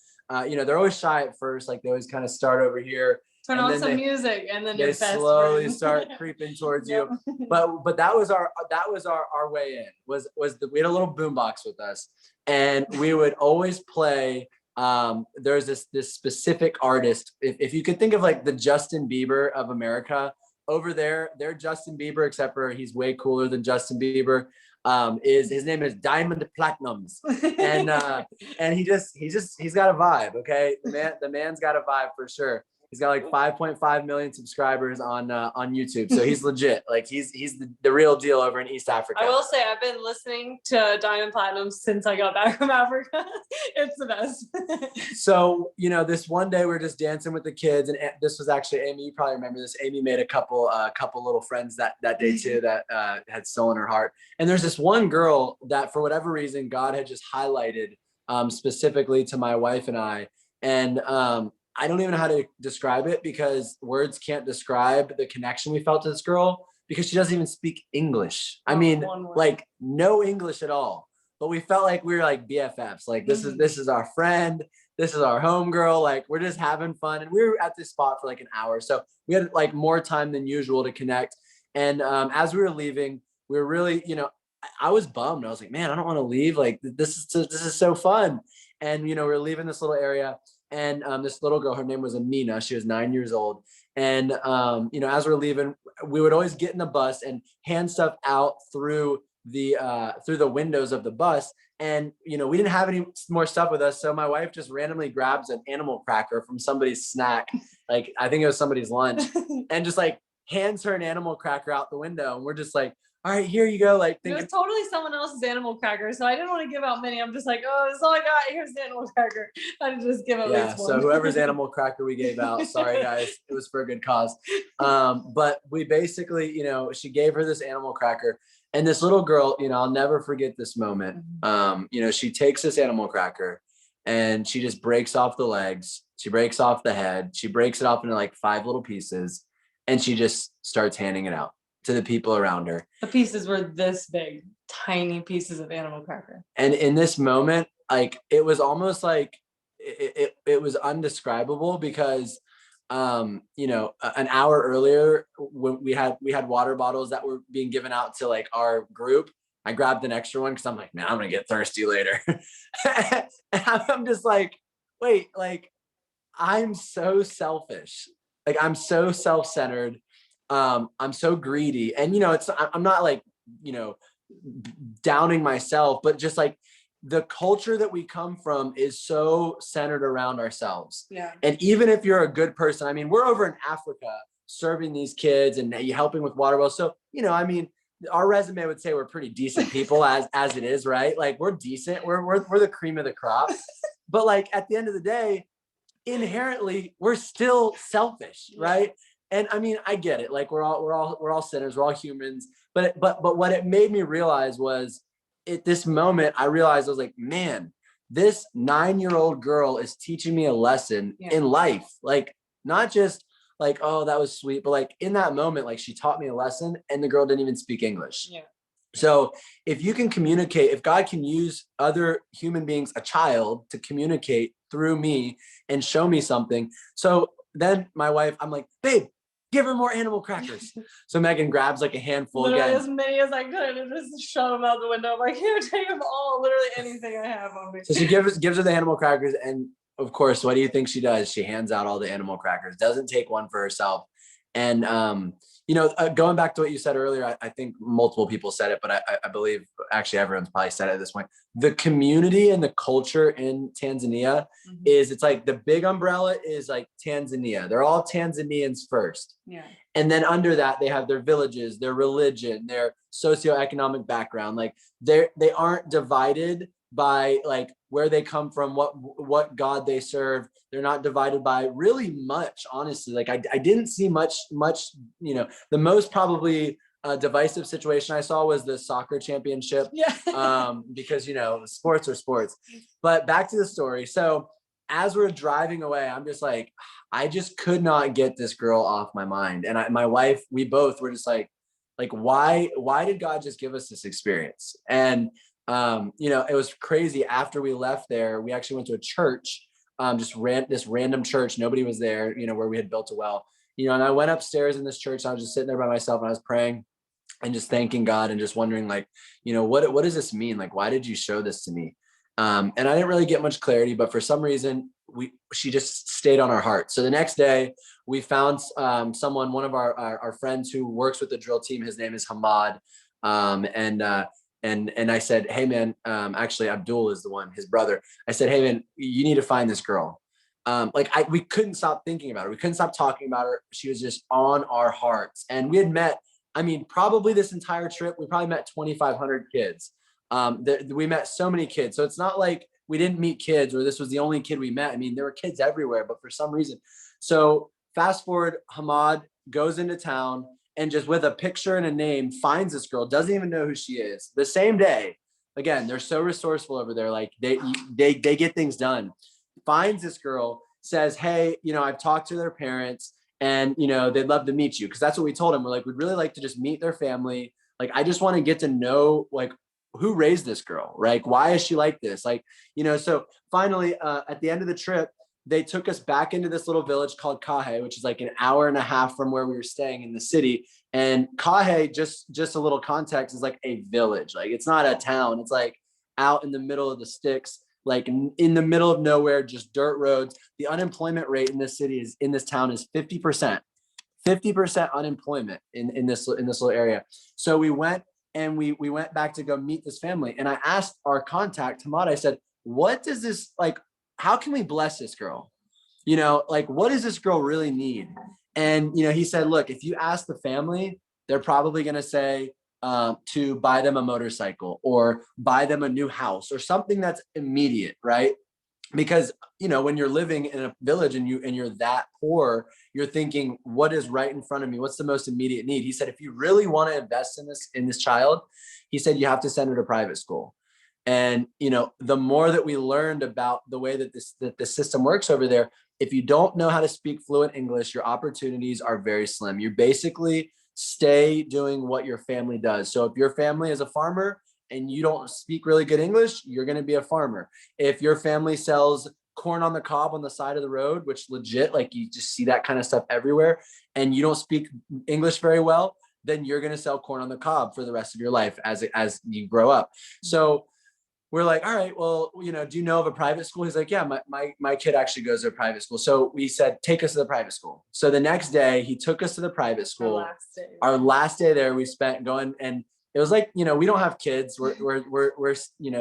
you know, they're always shy at first, like they always kind of start over here, Turn on some music, and then they slowly start creeping towards you. But that was our way in. We had a little boombox with us, and we would always play. There's this specific artist. If you could think of like the Justin Bieber of America, over there, they're Justin Bieber, except for he's way cooler than Justin Bieber. His name is Diamond Platinums, and he's got a vibe. Okay, the man's got a vibe for sure. He's got like 5.5 million subscribers on YouTube, so he's legit. Like he's the real deal over in East Africa. I will say I've been listening to Diamond Platinum since I got back from Africa. It's the best. So, you know, this one day we're just dancing with the kids, and this was actually Amy. You probably remember this. Amy made a couple little friends that day too that had stolen her heart. And there's this one girl that, for whatever reason, God had just highlighted specifically to my wife and I. And I don't even know how to describe it, because words can't describe the connection we felt to this girl, because she doesn't even speak English. I mean, like no English at all. But we felt like we were like BFFs. Like this is our friend. This is our homegirl. Like we're just having fun. And we were at this spot for like an hour. So we had like more time than usual to connect. And as we were leaving, we were really, you know, I was bummed. I was like, man, I don't want to leave. Like this is so fun. And, you know, we're leaving this little area. And this little girl, her name was Amina. She was 9 years old. And, you know, as we're leaving, we would always get in the bus and hand stuff out through the windows of the bus. And, you know, we didn't have any more stuff with us. So my wife just randomly grabs an animal cracker from somebody's snack. Like, I think it was somebody's lunch, and just like hands her an animal cracker out the window. And we're just like, all right, here you go. Like, it was totally someone else's animal cracker, so I didn't want to give out many. I'm just like, oh, this is all I got. Here's the animal cracker. I just give at least one. So whoever's animal cracker we gave out, sorry guys, it was for a good cause. But we basically, you know, she gave her this animal cracker, and this little girl, you know, I'll never forget this moment. You know, she takes this animal cracker and she just breaks off the legs. She breaks off the head. She breaks it off into like 5 little pieces, and she just starts handing it out to the people around her. The pieces were this big, tiny pieces of animal cracker. And in this moment, like it was almost like it was undescribable, because you know, an hour earlier when we had water bottles that were being given out to like our group, I grabbed an extra one because I'm like, man, I'm gonna get thirsty later. And I'm just like, wait, like I'm so selfish. Like I'm so self-centered. I'm so greedy. And, you know, I'm not like, you know, downing myself, but just like the culture that we come from is so centered around ourselves. Yeah. And even if you're a good person, I mean, we're over in Africa serving these kids and helping with water wells. So, you know, I mean, our resume would say we're pretty decent people as it is, right? Like we're decent. We're the cream of the crop. But like at the end of the day, inherently, we're still selfish, right? And I mean, I get it. Like we're all sinners. We're all humans. But what it made me realize was at this moment, I realized I was like, man, this 9-year-old girl is teaching me a lesson in life. Like not just like, oh, that was sweet. But like in that moment, like she taught me a lesson and the girl didn't even speak English. Yeah. So if you can communicate, if God can use other human beings, a child, to communicate through me and show me something. So then my wife, I'm like, babe, give her more animal crackers. So Megan grabs like a handful Literally again. as many as I could and just shove them out the window. I'm like, here, take them all. Literally anything I have on me. So she gives her the animal crackers. And of course, what do you think she does? She hands out all the animal crackers, doesn't take one for herself. And, going back to what you said earlier, I think multiple people said it, but I believe actually everyone's probably said it at this point. The community and the culture in Tanzania is, it's like the big umbrella is like Tanzania. They're all Tanzanians first. Yeah. And then under that, they have their villages, their religion, their socioeconomic background. Like they aren't divided by like where they come from, what God they serve. They're not divided by really much, honestly. Like I didn't see much, the most probably divisive situation I saw was the soccer championship. Because, sports are sports. But back to the story. So as we're driving away, I'm just like, I just could not get this girl off my mind. And my wife, we both were just like, why did God just give us this experience? And, it was crazy. After we left there, we actually went to a church, this random church. Nobody was there, where we had built a well, and I went upstairs in this church. I was just sitting there by myself and I was praying and just thanking God and just wondering like, what does this mean? Like, why did you show this to me? And I didn't really get much clarity, but for some reason she just stayed on our heart. So the next day we found someone, one of our friends who works with the drill team. His name is Hamad. And I said, hey man, actually Abdul is the one, his brother. I said, hey man, you need to find this girl. We couldn't stop thinking about her. We couldn't stop talking about her. She was just on our hearts. And we had met, probably this entire trip, we probably met 2,500 kids. We met so many kids. So it's not like we didn't meet kids or this was the only kid we met. There were kids everywhere, but for some reason. So fast forward, Hamad goes into town and just with a picture and a name finds this girl, doesn't even know who she is. The same day, again, they're so resourceful over there. Like they get things done. Finds this girl, says, hey, I've talked to their parents and, they'd love to meet you. Cause that's what we told them. We're like, we'd really like to just meet their family. Like, I just want to get to know, like, who raised this girl, right? Why is she like this? Like, so finally, at the end of the trip, they took us back into this little village called Kahe, which is like an hour and a half from where we were staying in the city. And Kahe, just a little context, is like a village. Like it's not a town. It's like out in the middle of the sticks, like in the middle of nowhere, just dirt roads. The unemployment rate in this town is 50%. 50% unemployment in this little area. So we went and we went back to go meet this family. And I asked our contact, Hamad, I said, what does this, like, how can we bless this girl? What does this girl really need? And, he said, look, if you ask the family, they're probably going to say to buy them a motorcycle or buy them a new house or something that's immediate, right? Because, when you're living in a village and you're that poor, you're thinking, what is right in front of me? What's the most immediate need? He said, if you really want to invest in this child, he said, you have to send her to private school. And, the more that we learned about the way that the system works over there, if you don't know how to speak fluent English, your opportunities are very slim. You basically stay doing what your family does. So if your family is a farmer and you don't speak really good English, you're going to be a farmer. If your family sells corn on the cob on the side of the road, which legit, like you just see that kind of stuff everywhere, and you don't speak English very well, then you're going to sell corn on the cob for the rest of your life as you grow up. So we're like, all right, well, do you know of a private school? He's like, yeah, my kid actually goes to a private school. So we said, take us to the private school. So the next day he took us to the private school. Our last day there, we spent going, and it was like, we don't have kids. We're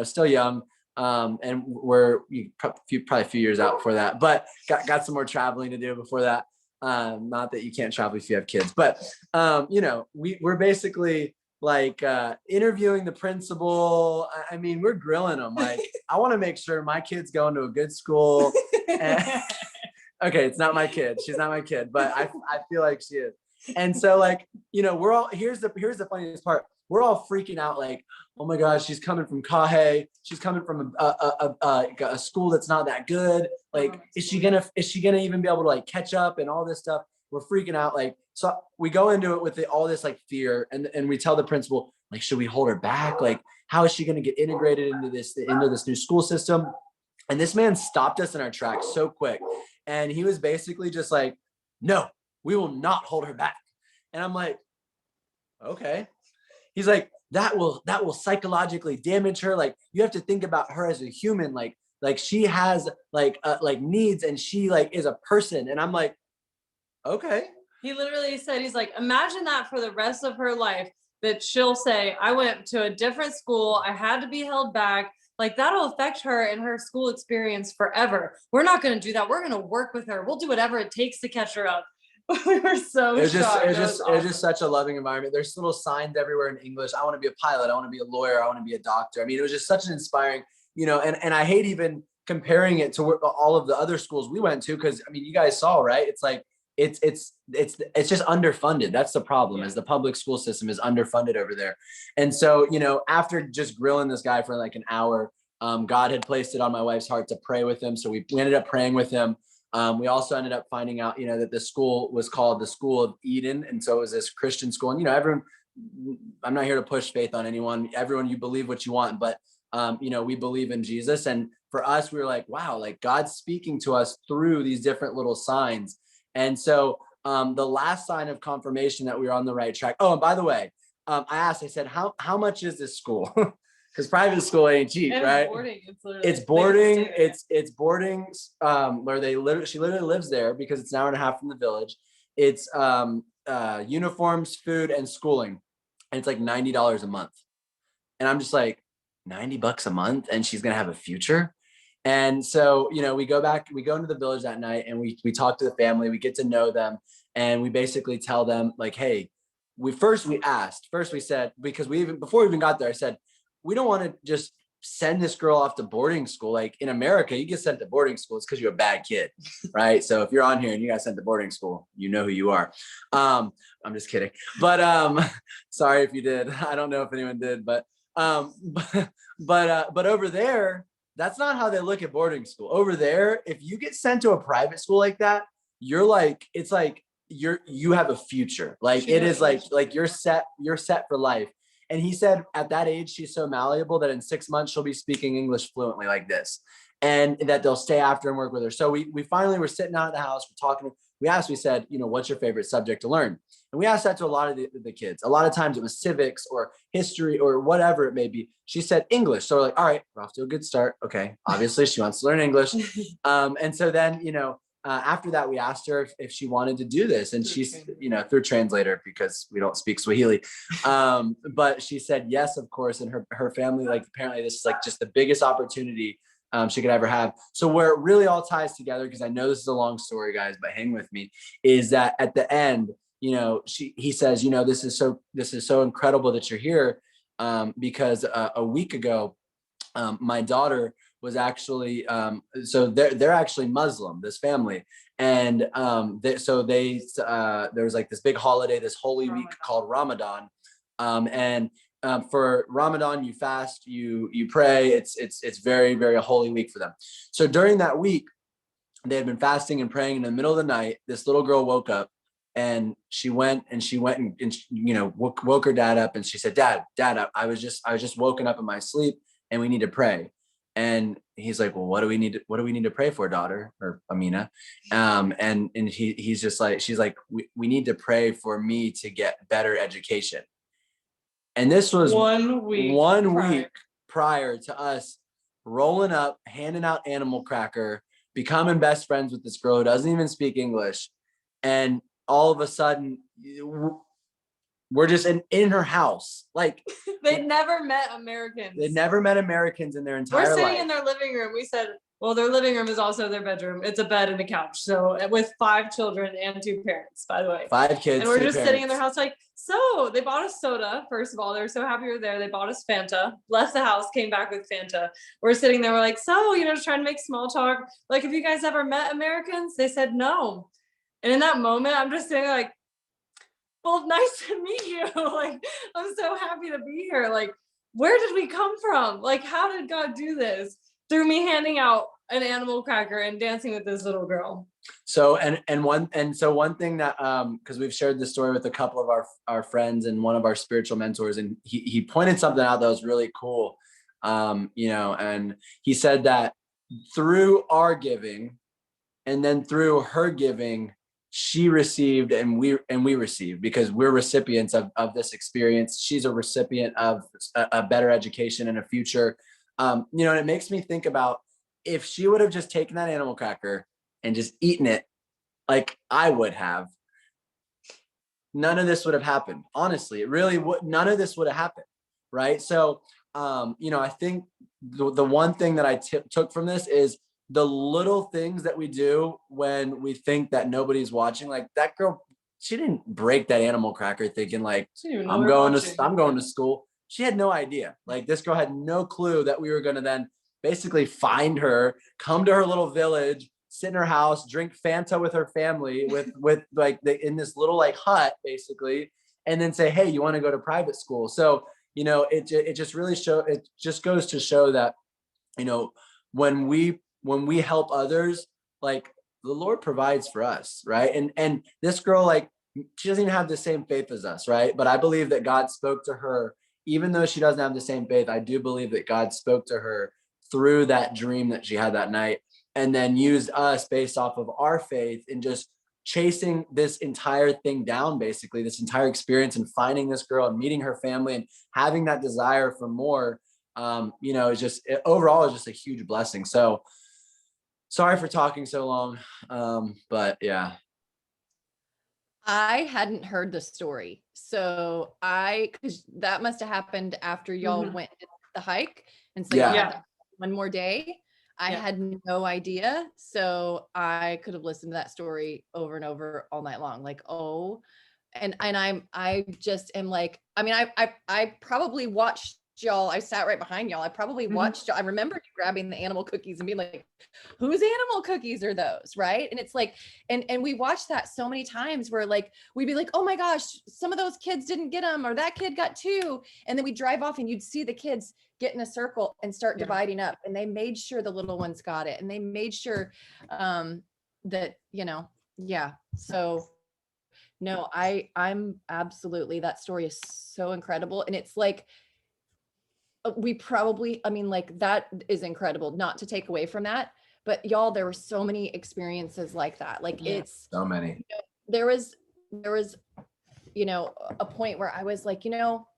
still young. And we're probably a few years out before that, but got some more traveling to do before that. Not that you can't travel if you have kids, but, we're basically like interviewing the principal. We're grilling them. Like, I want to make sure my kid's going to a good school. Okay, it's not my kid. She's not my kid, but I feel like she is. And so like, we're all, here's the funniest part. We're all freaking out like, oh my gosh, she's coming from Kahe. She's coming from a school that's not that good. Like, is she gonna even be able to like catch up and all this stuff? We're freaking out. Like, so we go into it with all this like fear, and we tell the principal, like, should we hold her back? Like, how is she gonna get integrated into this new school system? And this man stopped us in our tracks so quick. And he was basically just like, no, we will not hold her back. And I'm like, okay. He's like, that will psychologically damage her. Like, you have to think about her as a human. Like she has like needs, and she like is a person. And I'm like, okay. He literally said, he's like, imagine that for the rest of her life, that she'll say, I went to a different school. I had to be held back. Like, that'll affect her and her school experience forever. We're not going to do that. We're going to work with her. We'll do whatever it takes to catch her up. We were so shocked. It was just such a loving environment. There's little signs everywhere in English. I want to be a pilot. I want to be a lawyer. I want to be a doctor. I mean, it was just such an inspiring, and I hate even comparing it to all of the other schools we went to, because I mean, you guys saw, right? It's like, it's just underfunded. That's the problem, is the public school system is underfunded over there. And so, after just grilling this guy for like an hour, God had placed it on my wife's heart to pray with him. So we ended up praying with him. We also ended up finding out, that the school was called the School of Eden. And so it was this Christian school. And, everyone, I'm not here to push faith on anyone. Everyone, you believe what you want, but, we believe in Jesus. And for us, we were like, wow, like God's speaking to us through these different little signs. And so the last sign of confirmation that we were on the right track. Oh, and by the way, I said, how much is this school? Because private school ain't cheap, and right? It's boarding. It's boarding where she literally lives there, because it's an hour and a half from the village. It's uniforms, food, and schooling. And it's like $90 a month. And I'm just like, $90 a month, and she's gonna have a future. And so, we go into the village that night, and we talk to the family, we get to know them, and we basically tell them like, hey, we said, because before we even got there, I said, we don't want to just send this girl off to boarding school. Like in America, you get sent to boarding school, it's because you're a bad kid, right? So if you're on here and you got sent to boarding school, you know who you are. I'm just kidding. But sorry if you did. I don't know if anyone did, but over there, that's not how they look at boarding school. Over there, if you get sent to a private school like that, it's like you have a future. Like it is like you're set for life. And he said at that age, she's so malleable that in 6 months, she'll be speaking English fluently like this, and that they'll stay after and work with her. So we finally were sitting out at the house, we're talking, we said, what's your favorite subject to learn? And we asked that to a lot of the kids. A lot of times it was civics or history or whatever it may be. She said English. So we're like, all right, we're off to a good start. Okay. Obviously she wants to learn English. And so then, after that, we asked her if she wanted to do this, and she's, through translator, because we don't speak Swahili. But she said yes, of course. And her family, like, apparently this is like just the biggest opportunity she could ever have. So where it really all ties together, because I know this is a long story, guys, but hang with me, is that at the end, he says, this is so incredible that you're here, because a week ago, my daughter was actually, so they're actually Muslim, this family. And there was like this big holiday, this holy week called Ramadan. For Ramadan, you fast, you pray. It's very, very a holy week for them. So during that week, they had been fasting and praying. In the middle of the night, this little girl woke up, and she went and woke her dad up, and she said, Dad, I was just woken up in my sleep, and we need to pray. And he's like, well, what do we need to pray for, daughter, or Amina? And he's just like, she's like, we need to pray for me to get better education. And this was 1 week prior to us rolling up, handing out animal cracker, becoming best friends with this girl who doesn't even speak English. And all of a sudden, we're just in her house. Like They never met Americans. they never met Americans in their entire We're sitting life. in their living room. We said, well, their living room is also their bedroom. It's a bed and a couch. So with 5 children and 2 parents, by the way. 5 kids. And we're 2 just parents. sitting in their house like, so they bought us soda. First of all, they were so happy we were there. They bought us Fanta, left the house, came back with Fanta. We're sitting there. We're like, so, you know, just trying to make small talk. Like, have you guys ever met Americans? They said, no. And in that moment, I'm just saying like, well, nice to meet you. Like, I'm so happy to be here. Like, where did we come from? Like, how did God do this? Through me handing out an animal cracker and dancing with this little girl. So one thing that because we've shared this story with a couple of our friends and one of our spiritual mentors, and he pointed something out that was really cool. You know, and he said that through our giving and then through her giving, she received and we received, because we're recipients of this experience. She's a recipient of a better education and a future. You know, and it makes me think about if she would have just taken that animal cracker and just eaten it like I would have, none of this would have happened. Honestly, it really would. None of this would have happened. Right. So, you know, I think the one thing that I took from this is the little things that we do when we think that nobody's watching. Like that girl, she didn't break that animal cracker thinking like, I'm going to school. She had no idea. Like this girl had no clue that we were going to then basically find her, come to her little village, sit in her house, drink Fanta with her family with like in this little like hut basically, and then say, hey, you want to go to private school? So, you know, it just goes to show that, you know, when we help others, like the Lord provides for us, right? And this girl, like, she doesn't even have the same faith as us, right? But I believe that God spoke to her, even though she doesn't have the same faith. I do believe that God spoke to her through that dream that she had that night, and then used us based off of our faith in just chasing this entire thing down, basically this entire experience, and finding this girl and meeting her family and having that desire for more. You know, overall is just a huge blessing. So sorry for talking so long. But yeah. I hadn't heard the story. So because that must have happened after y'all went the hike. And so y'all had one more day. I had no idea. So I could have listened to that story over and over all night long. Like, oh, and I just am like, I mean, I probably watched y'all. I sat right behind y'all. I probably watched y'all. I remember grabbing the animal cookies and being like, whose animal cookies are those? Right. And it's like, and we watched that so many times where like, we'd be like, oh my gosh, some of those kids didn't get them, or that kid got 2. And then we drive off and you'd see the kids get in a circle and start dividing up, and they made sure the little ones got it. And they made sure that, you know, so no, I'm absolutely, that story is so incredible. And it's like, we probably, I mean, like that is incredible, not to take away from that, but y'all, there were so many experiences like that. Like it's so many. You know, there was, you know, a point where I was like, you know,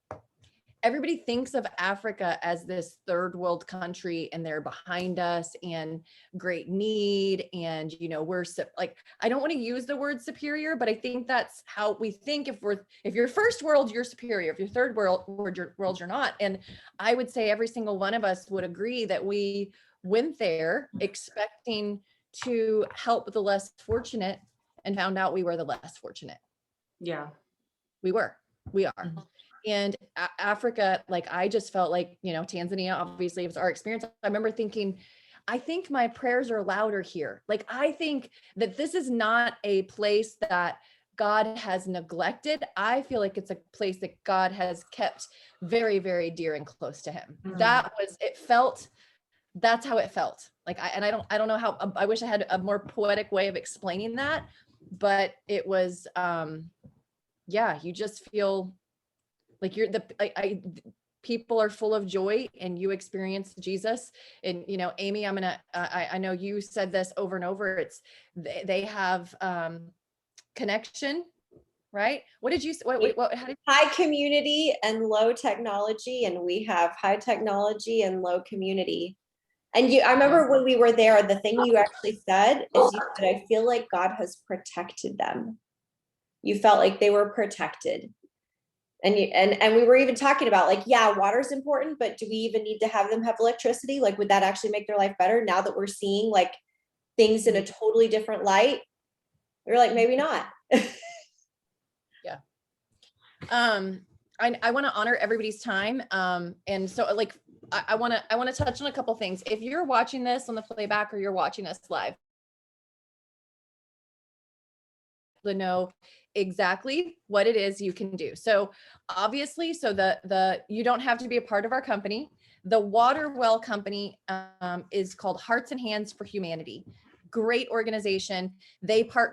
everybody thinks of Africa as this third world country, and they're behind us and great need. And, you know, we're like, I don't want to use the word superior, but I think that's how we think. If you're first world, you're superior. If you're third world, you're not. And I would say every single one of us would agree that we went there expecting to help the less fortunate, and found out we were the less fortunate. Yeah, we are. And Africa, like, I just felt like, you know, Tanzania, obviously it was our experience. I remember thinking, I think my prayers are louder here. Like, I think that this is not a place that God has neglected. I feel like it's a place that God has kept very, very dear and close to him. That's how it felt. Like, I don't know how, I wish I had a more poetic way of explaining that, but it was, you just feel like people are full of joy, and you experience Jesus. And, you know, Amy, I know you said this over and over. They have connection, right? What did you, high community and low technology, and we have high technology and low community. And I remember when we were there, the thing you actually said is, you said, I feel like God has protected them. You felt like they were protected. And we were even talking about like, yeah, water's important, but do we even need to have them have electricity? Like, would that actually make their life better now that we're seeing like things in a totally different light? We're like, maybe not. Yeah. I want to honor everybody's time. And so like, I want to touch on a couple things. If you're watching this on the playback or you're watching us live, to know exactly what it is you can do. So obviously, so you don't have to be a part of our company. The water well company is called Hearts and Hands for Humanity. Great organization.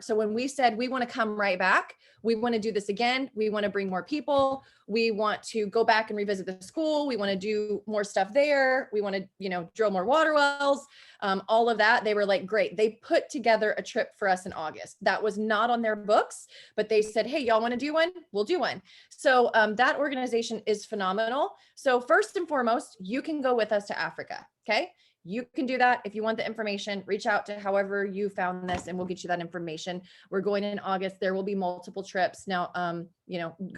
So when we said we want to come right back, we want to do this again. We want to bring more people. We want to go back and revisit the school. We want to do more stuff there. We want to, drill more water wells, all of that. They were like, great. They put together a trip for us in August. That was not on their books, but they said, hey, y'all want to do one? We'll do one. So that organization is phenomenal. So first and foremost, you can go with us to Africa. Okay. You can do that. If you want the information, reach out to however you found this and we'll get you that information. We're going in August. There will be multiple trips now,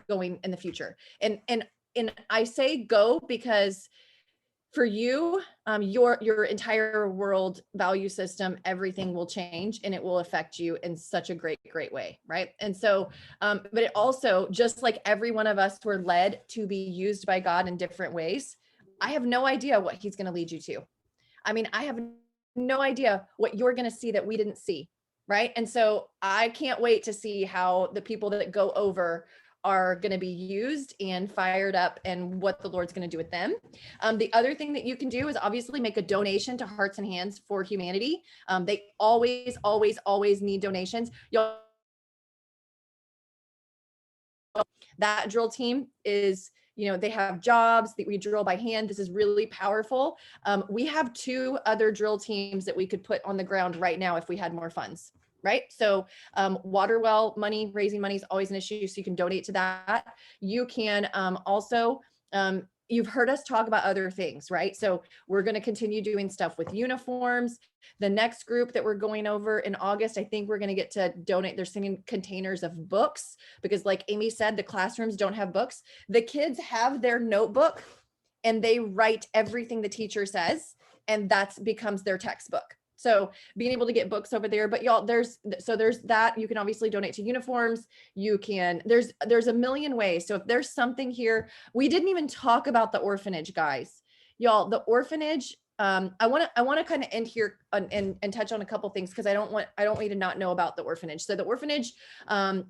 going in the future. And I say go because for you, your entire world value system, everything will change and it will affect you in such a great way. Right. And so, but it also, just like every one of us were led to be used by God in different ways. I have no idea what he's going to lead you to. I mean, I have no idea what you're going to see that we didn't see. Right. And so I can't wait to see how the people that go over are going to be used and fired up and what the Lord's going to do with them. The other thing that you can do is obviously make a donation to Hearts and Hands for Humanity. They always need donations. That drill team is, they have jobs that we drill by hand. This is really powerful. We have 2 other drill teams that we could put on the ground right now if we had more funds, right? So water well money, raising money is always an issue. So you can donate to that. You can also, you've heard us talk about other things, right? So we're going to continue doing stuff with uniforms. The next group that we're going over in August, I think we're going to get to donate. They're sending containers of books because like Amy said, the classrooms don't have books. The kids have their notebook and they write everything the teacher says, and that becomes their textbook. So being able to get books over there, but y'all, there's that. You can obviously donate to uniforms. You can, there's a million ways. So if there's something here, we didn't even talk about the orphanage, guys. Y'all, the orphanage, I want to kind of end here and touch on a couple things because I don't want you to not know about the orphanage. So the orphanage,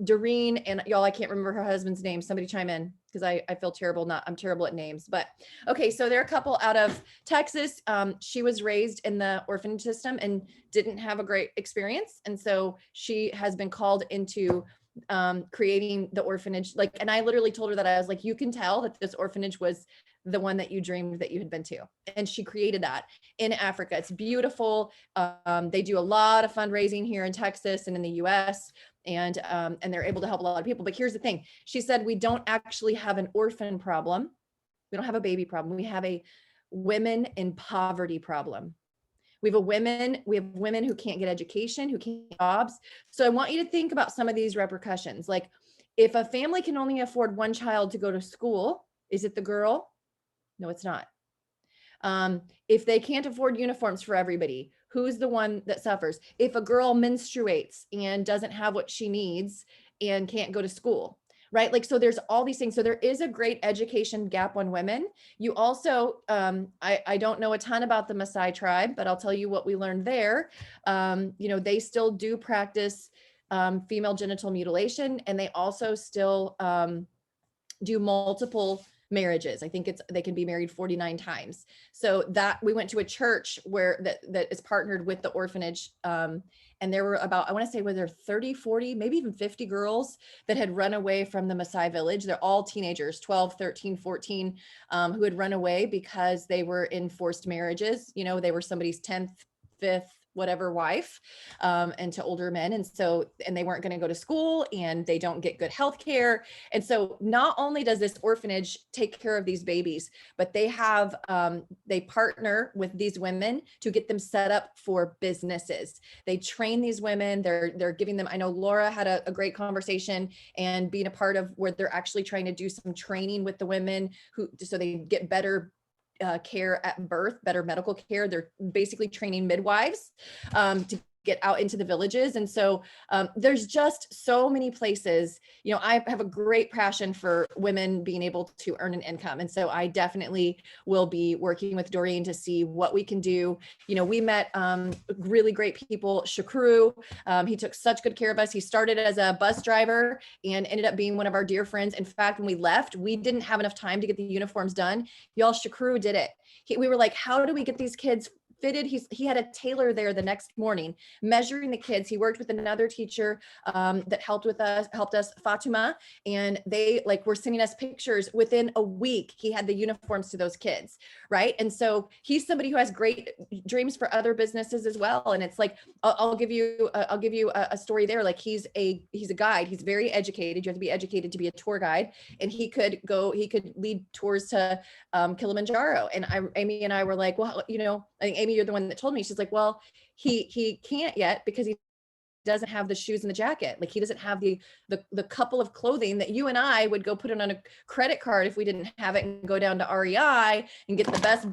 Doreen and y'all, I can't remember her husband's name. Somebody chime in because I feel terrible. I'm terrible at names, but okay. So they're a couple out of Texas. She was raised in the orphanage system and didn't have a great experience. And so she has been called into creating the orphanage. And I literally told her that I was like, you can tell that this orphanage was the one that you dreamed that you had been to. And she created that in Africa. It's beautiful. They do a lot of fundraising here in Texas and in the US, and they're able to help a lot of people. But here's the thing. She said, we don't actually have an orphan problem. We don't have a baby problem. We have a women in poverty problem. We have women who can't get education, who can't get jobs. So I want you to think about some of these repercussions. Like if a family can only afford one child to go to school, is it the girl? No, it's not. If they can't afford uniforms for everybody, who's the one that suffers? If a girl menstruates and doesn't have what she needs and can't go to school, right? So there's all these things. So there is a great education gap on women. You also, I don't know a ton about the Maasai tribe, but I'll tell you what we learned there. They still do practice female genital mutilation, and they also still do multiple marriages. I think they can be married 49 times. So that we went to a church where that is partnered with the orphanage. And there were about, I want to say, were there 30, 40, maybe even 50 girls that had run away from the Maasai village. They're all teenagers, 12, 13, 14, who had run away because they were in forced marriages. They were somebody's 10th, 5th whatever wife, and to older men. And so, and they weren't going to go to school and they don't get good health care. And so not only does this orphanage take care of these babies, but they have, they partner with these women to get them set up for businesses. They train these women, they're giving them, I know Laura had a great conversation and being a part of where they're actually trying to do some training with the women who, so they get better care at birth, better medical care. They're basically training midwives to get out into the villages. And so there's just so many places, you know, I have a great passion for women being able to earn an income. And so I definitely will be working with Doreen to see what we can do. You know, we met really great people, Shakuru, he took such good care of us. He started as a bus driver and ended up being one of our dear friends. In fact, when we left, we didn't have enough time to get the uniforms done. Y'all, Shakuru did it. We were like, how do we get these kids fitted? He had a tailor there the next morning measuring the kids. He worked with another teacher that helped us, Fatima, and they were sending us pictures. Within a week, he had the uniforms to those kids, right? And so he's somebody who has great dreams for other businesses as well. And it's like, I'll give you a story there. Like he's a guide. He's very educated. You have to be educated to be a tour guide, and he could lead tours to Kilimanjaro. And Amy and I were like, well, you know, I think Amy, you're the one that told me. She's like, well, he can't yet because he doesn't have the shoes and the jacket. Like he doesn't have the couple of clothing that you and I would go put it on a credit card if we didn't have it, and go down to REI and get the best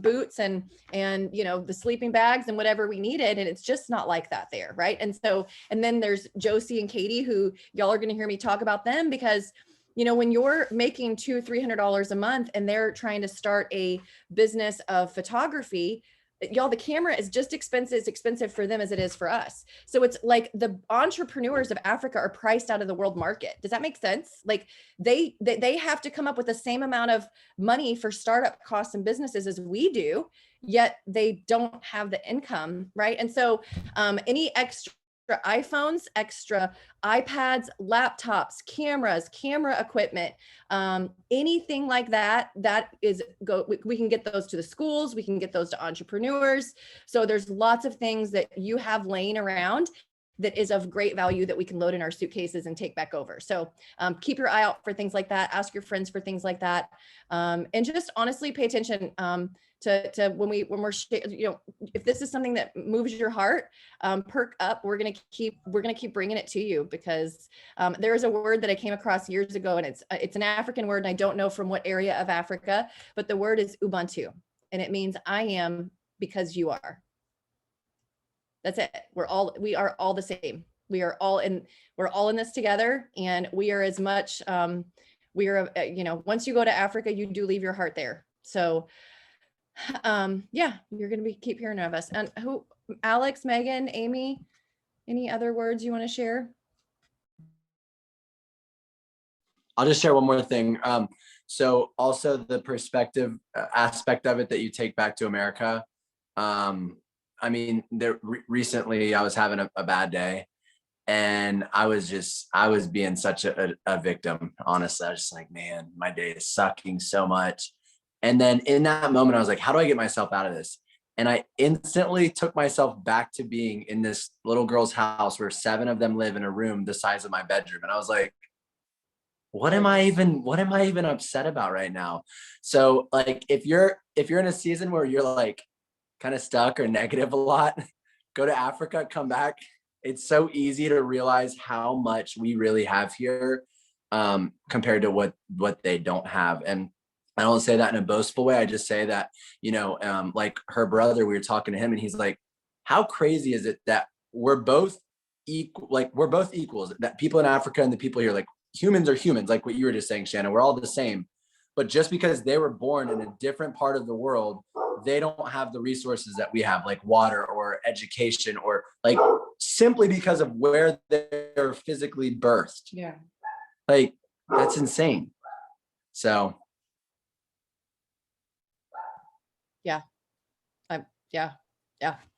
boots and you know, the sleeping bags and whatever we needed. And it's just not like that there, right? And so, and then there's Josie and Katie, who y'all are going to hear me talk about them, because you know, when you're making $200-300 a month and they're trying to start a business of photography, y'all, the camera is just expensive for them as it is for us. So it's like the entrepreneurs of Africa are priced out of the world market. Does that make sense? Like they have to come up with the same amount of money for startup costs and businesses as we do, yet they don't have the income, right? And so any extra iPhones, extra iPads, laptops, cameras, camera equipment, anything like that, we can get those to the schools, we can get those to entrepreneurs. So there's lots of things that you have laying around that is of great value that we can load in our suitcases and take back over. So keep your eye out for things like that. Ask your friends for things like that. And just honestly pay attention to when we're, you know, if this is something that moves your heart, perk up. We're going to keep bringing it to you, because there is a word that I came across years ago, and it's an African word, and I don't know from what area of Africa, but the word is Ubuntu, and it means I am because you are. That's it. We are all the same. We're all in this together, and we are as much, you know, once you go to Africa, you do leave your heart there. So yeah, you're going to keep hearing of us. And who, Alex, Megan, Amy, any other words you want to share? I'll just share one more thing. So also the perspective aspect of it that you take back to America. I mean, recently I was having a bad day, and I was being such a victim. Honestly, I was just like, man, my day is sucking so much. And then in that moment, I was like, how do I get myself out of this? And I instantly took myself back to being in this little girl's house where 7 of them live in a room the size of my bedroom. And I was like, what am I even upset about right now? So like, if you're in a season where you're like kind of stuck or negative a lot, go to Africa, come back. It's so easy to realize how much we really have here compared to what they don't have. And I don't say that in a boastful way. I just say that, you know, like her brother, we were talking to him, and he's like, how crazy is it that we're both equal, like we're both equals, that people in Africa and the people here, like humans are humans, like what you were just saying, Shannon, we're all the same. But just because they were born in a different part of the world, they don't have the resources that we have, like water or education, or like simply because of where they're physically birthed. Yeah. Like that's insane. So. Yeah.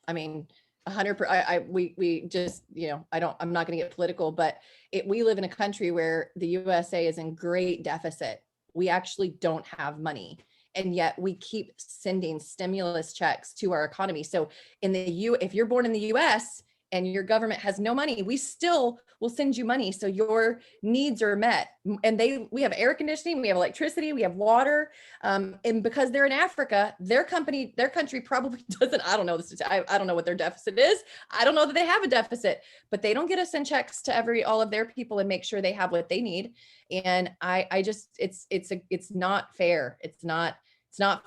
I mean, 100%. We just, you know, I'm not going to get political, but we live in a country where the USA is in great deficit. We actually don't have money. And yet we keep sending stimulus checks to our economy. So if you're born in the US and your government has no money, we still will send you money so your needs are met. And we have air conditioning, we have electricity, we have water. And because they're in Africa, their country probably doesn't, I don't know this, I don't know what their deficit is. I don't know that they have a deficit, but they don't get to send checks to all of their people and make sure they have what they need. And I just, it's not fair. It's not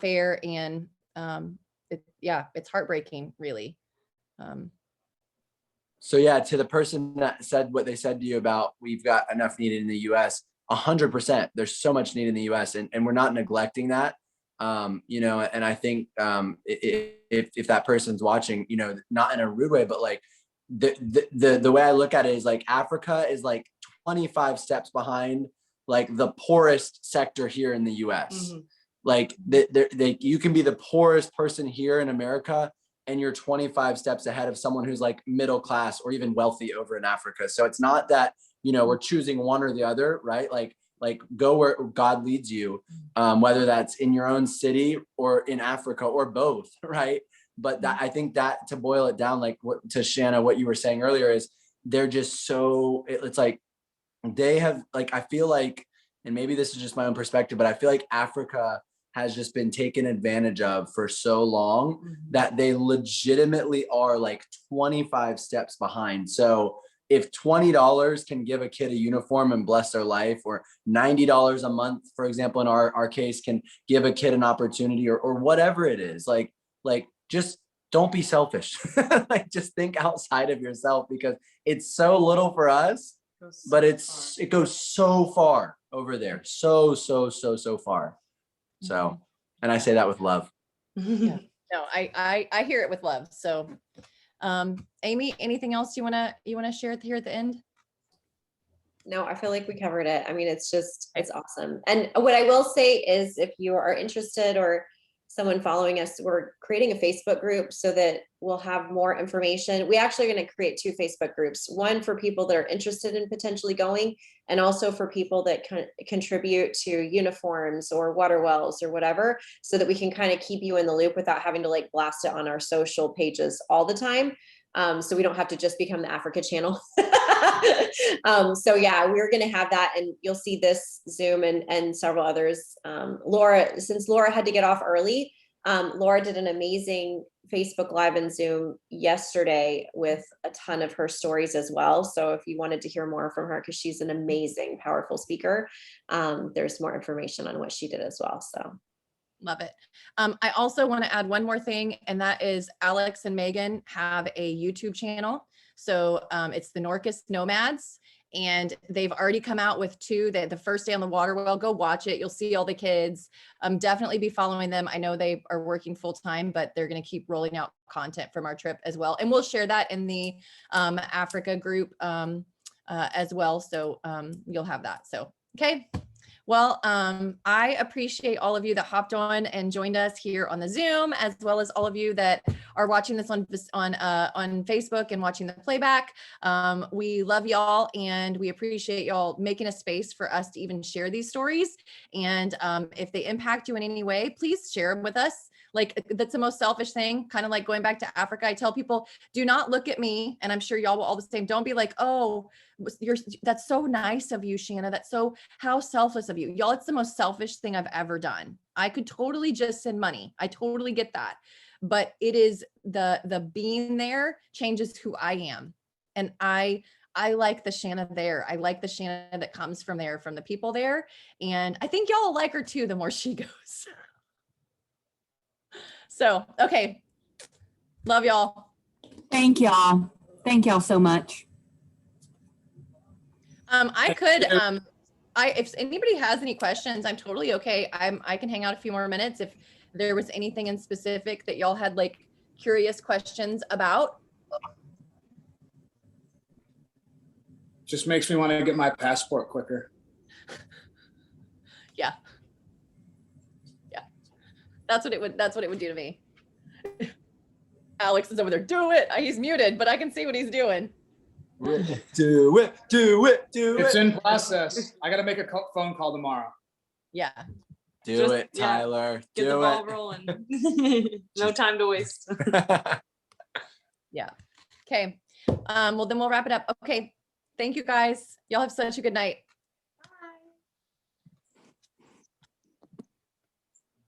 fair. And it's heartbreaking, really. So yeah, to the person that said what they said to you about we've got enough needed in the US, 100%. There's so much need in the US, and we're not neglecting that. And I think if that person's watching, not in a rude way, but like the way I look at it is like Africa is like 25 steps behind like the poorest sector here in the US. Mm-hmm. Like you can be the poorest person here in America, and you're 25 steps ahead of someone who's like middle class or even wealthy over in Africa. So it's not that, we're choosing one or the other, right? Like go where God leads you, whether that's in your own city or in Africa or both, right? But I think that to boil it down, like to Shanna, what you were saying earlier is they're just so, it's like they have, like, I feel like, and maybe this is just my own perspective, but I feel like Africa has just been taken advantage of for so long that they legitimately are like 25 steps behind. So if $20 can give a kid a uniform and bless their life, or $90 a month, for example, in our case, can give a kid an opportunity, or whatever it is, like just don't be selfish. Like just think outside of yourself, because it's so little for us, but it goes so far over there. So far. So, and I say that with love. Yeah. No, I hear it with love. So, Amy, anything else you want to share here at the end? No, I feel like we covered it. I mean, it's awesome. And what I will say is, if you are interested, or someone following us, we're creating a Facebook group so that we'll have more information. We actually are going to create 2 Facebook groups, one for people that are interested in potentially going, and also for people that contribute to uniforms or water wells or whatever, so that we can kind of keep you in the loop without having to like blast it on our social pages all the time. So we don't have to just become the Africa channel. So yeah, we're going to have that, and you'll see this Zoom and several others. Since Laura had to get off early, Laura did an amazing Facebook Live and Zoom yesterday with a ton of her stories as well. So if you wanted to hear more from her, because she's an amazing, powerful speaker, there's more information on what she did as well. So love it. I also want to add one more thing, and that is Alex and Megan have a YouTube channel. So it's the Norcas Nomads, and they've already come out with 2. The first day on the water well, go watch it. You'll see all the kids. Definitely be following them. I know they are working full time, but they're going to keep rolling out content from our trip as well. And we'll share that in the Africa group as well. So you'll have that. So, okay. Well, I appreciate all of you that hopped on and joined us here on the Zoom, as well as all of you that are watching this on Facebook and watching the playback. We love y'all, and we appreciate y'all making a space for us to even share these stories. And if they impact you in any way, please share them with us. Like, that's the most selfish thing, kind of like going back to Africa. I tell people, do not look at me, and I'm sure y'all will all the same. Don't be like, oh, that's so nice of you, Shanna. That's so, how selfless of you. Y'all, it's the most selfish thing I've ever done. I could totally just send money. I totally get that. But it is the being there changes who I am. And I like the Shanna there. I like the Shanna that comes from there, from the people there. And I think y'all will like her too, the more she goes. So, okay. Love y'all. Thank y'all. Thank y'all so much. If anybody has any questions, I'm totally okay. I can hang out a few more minutes if there was anything in specific that y'all had like curious questions about. Just makes me want to get my passport quicker. Yeah. That's what it would do to me. Alex is over there. Do it. He's muted, but I can see what he's doing. Do it. It's in process. I got to make a phone call tomorrow. Yeah. Do it, yeah, Tyler. get the Do ball it. rolling. No time to waste. Yeah. Okay. Well, then we'll wrap it up. Okay. Thank you guys. Y'all have such a good night.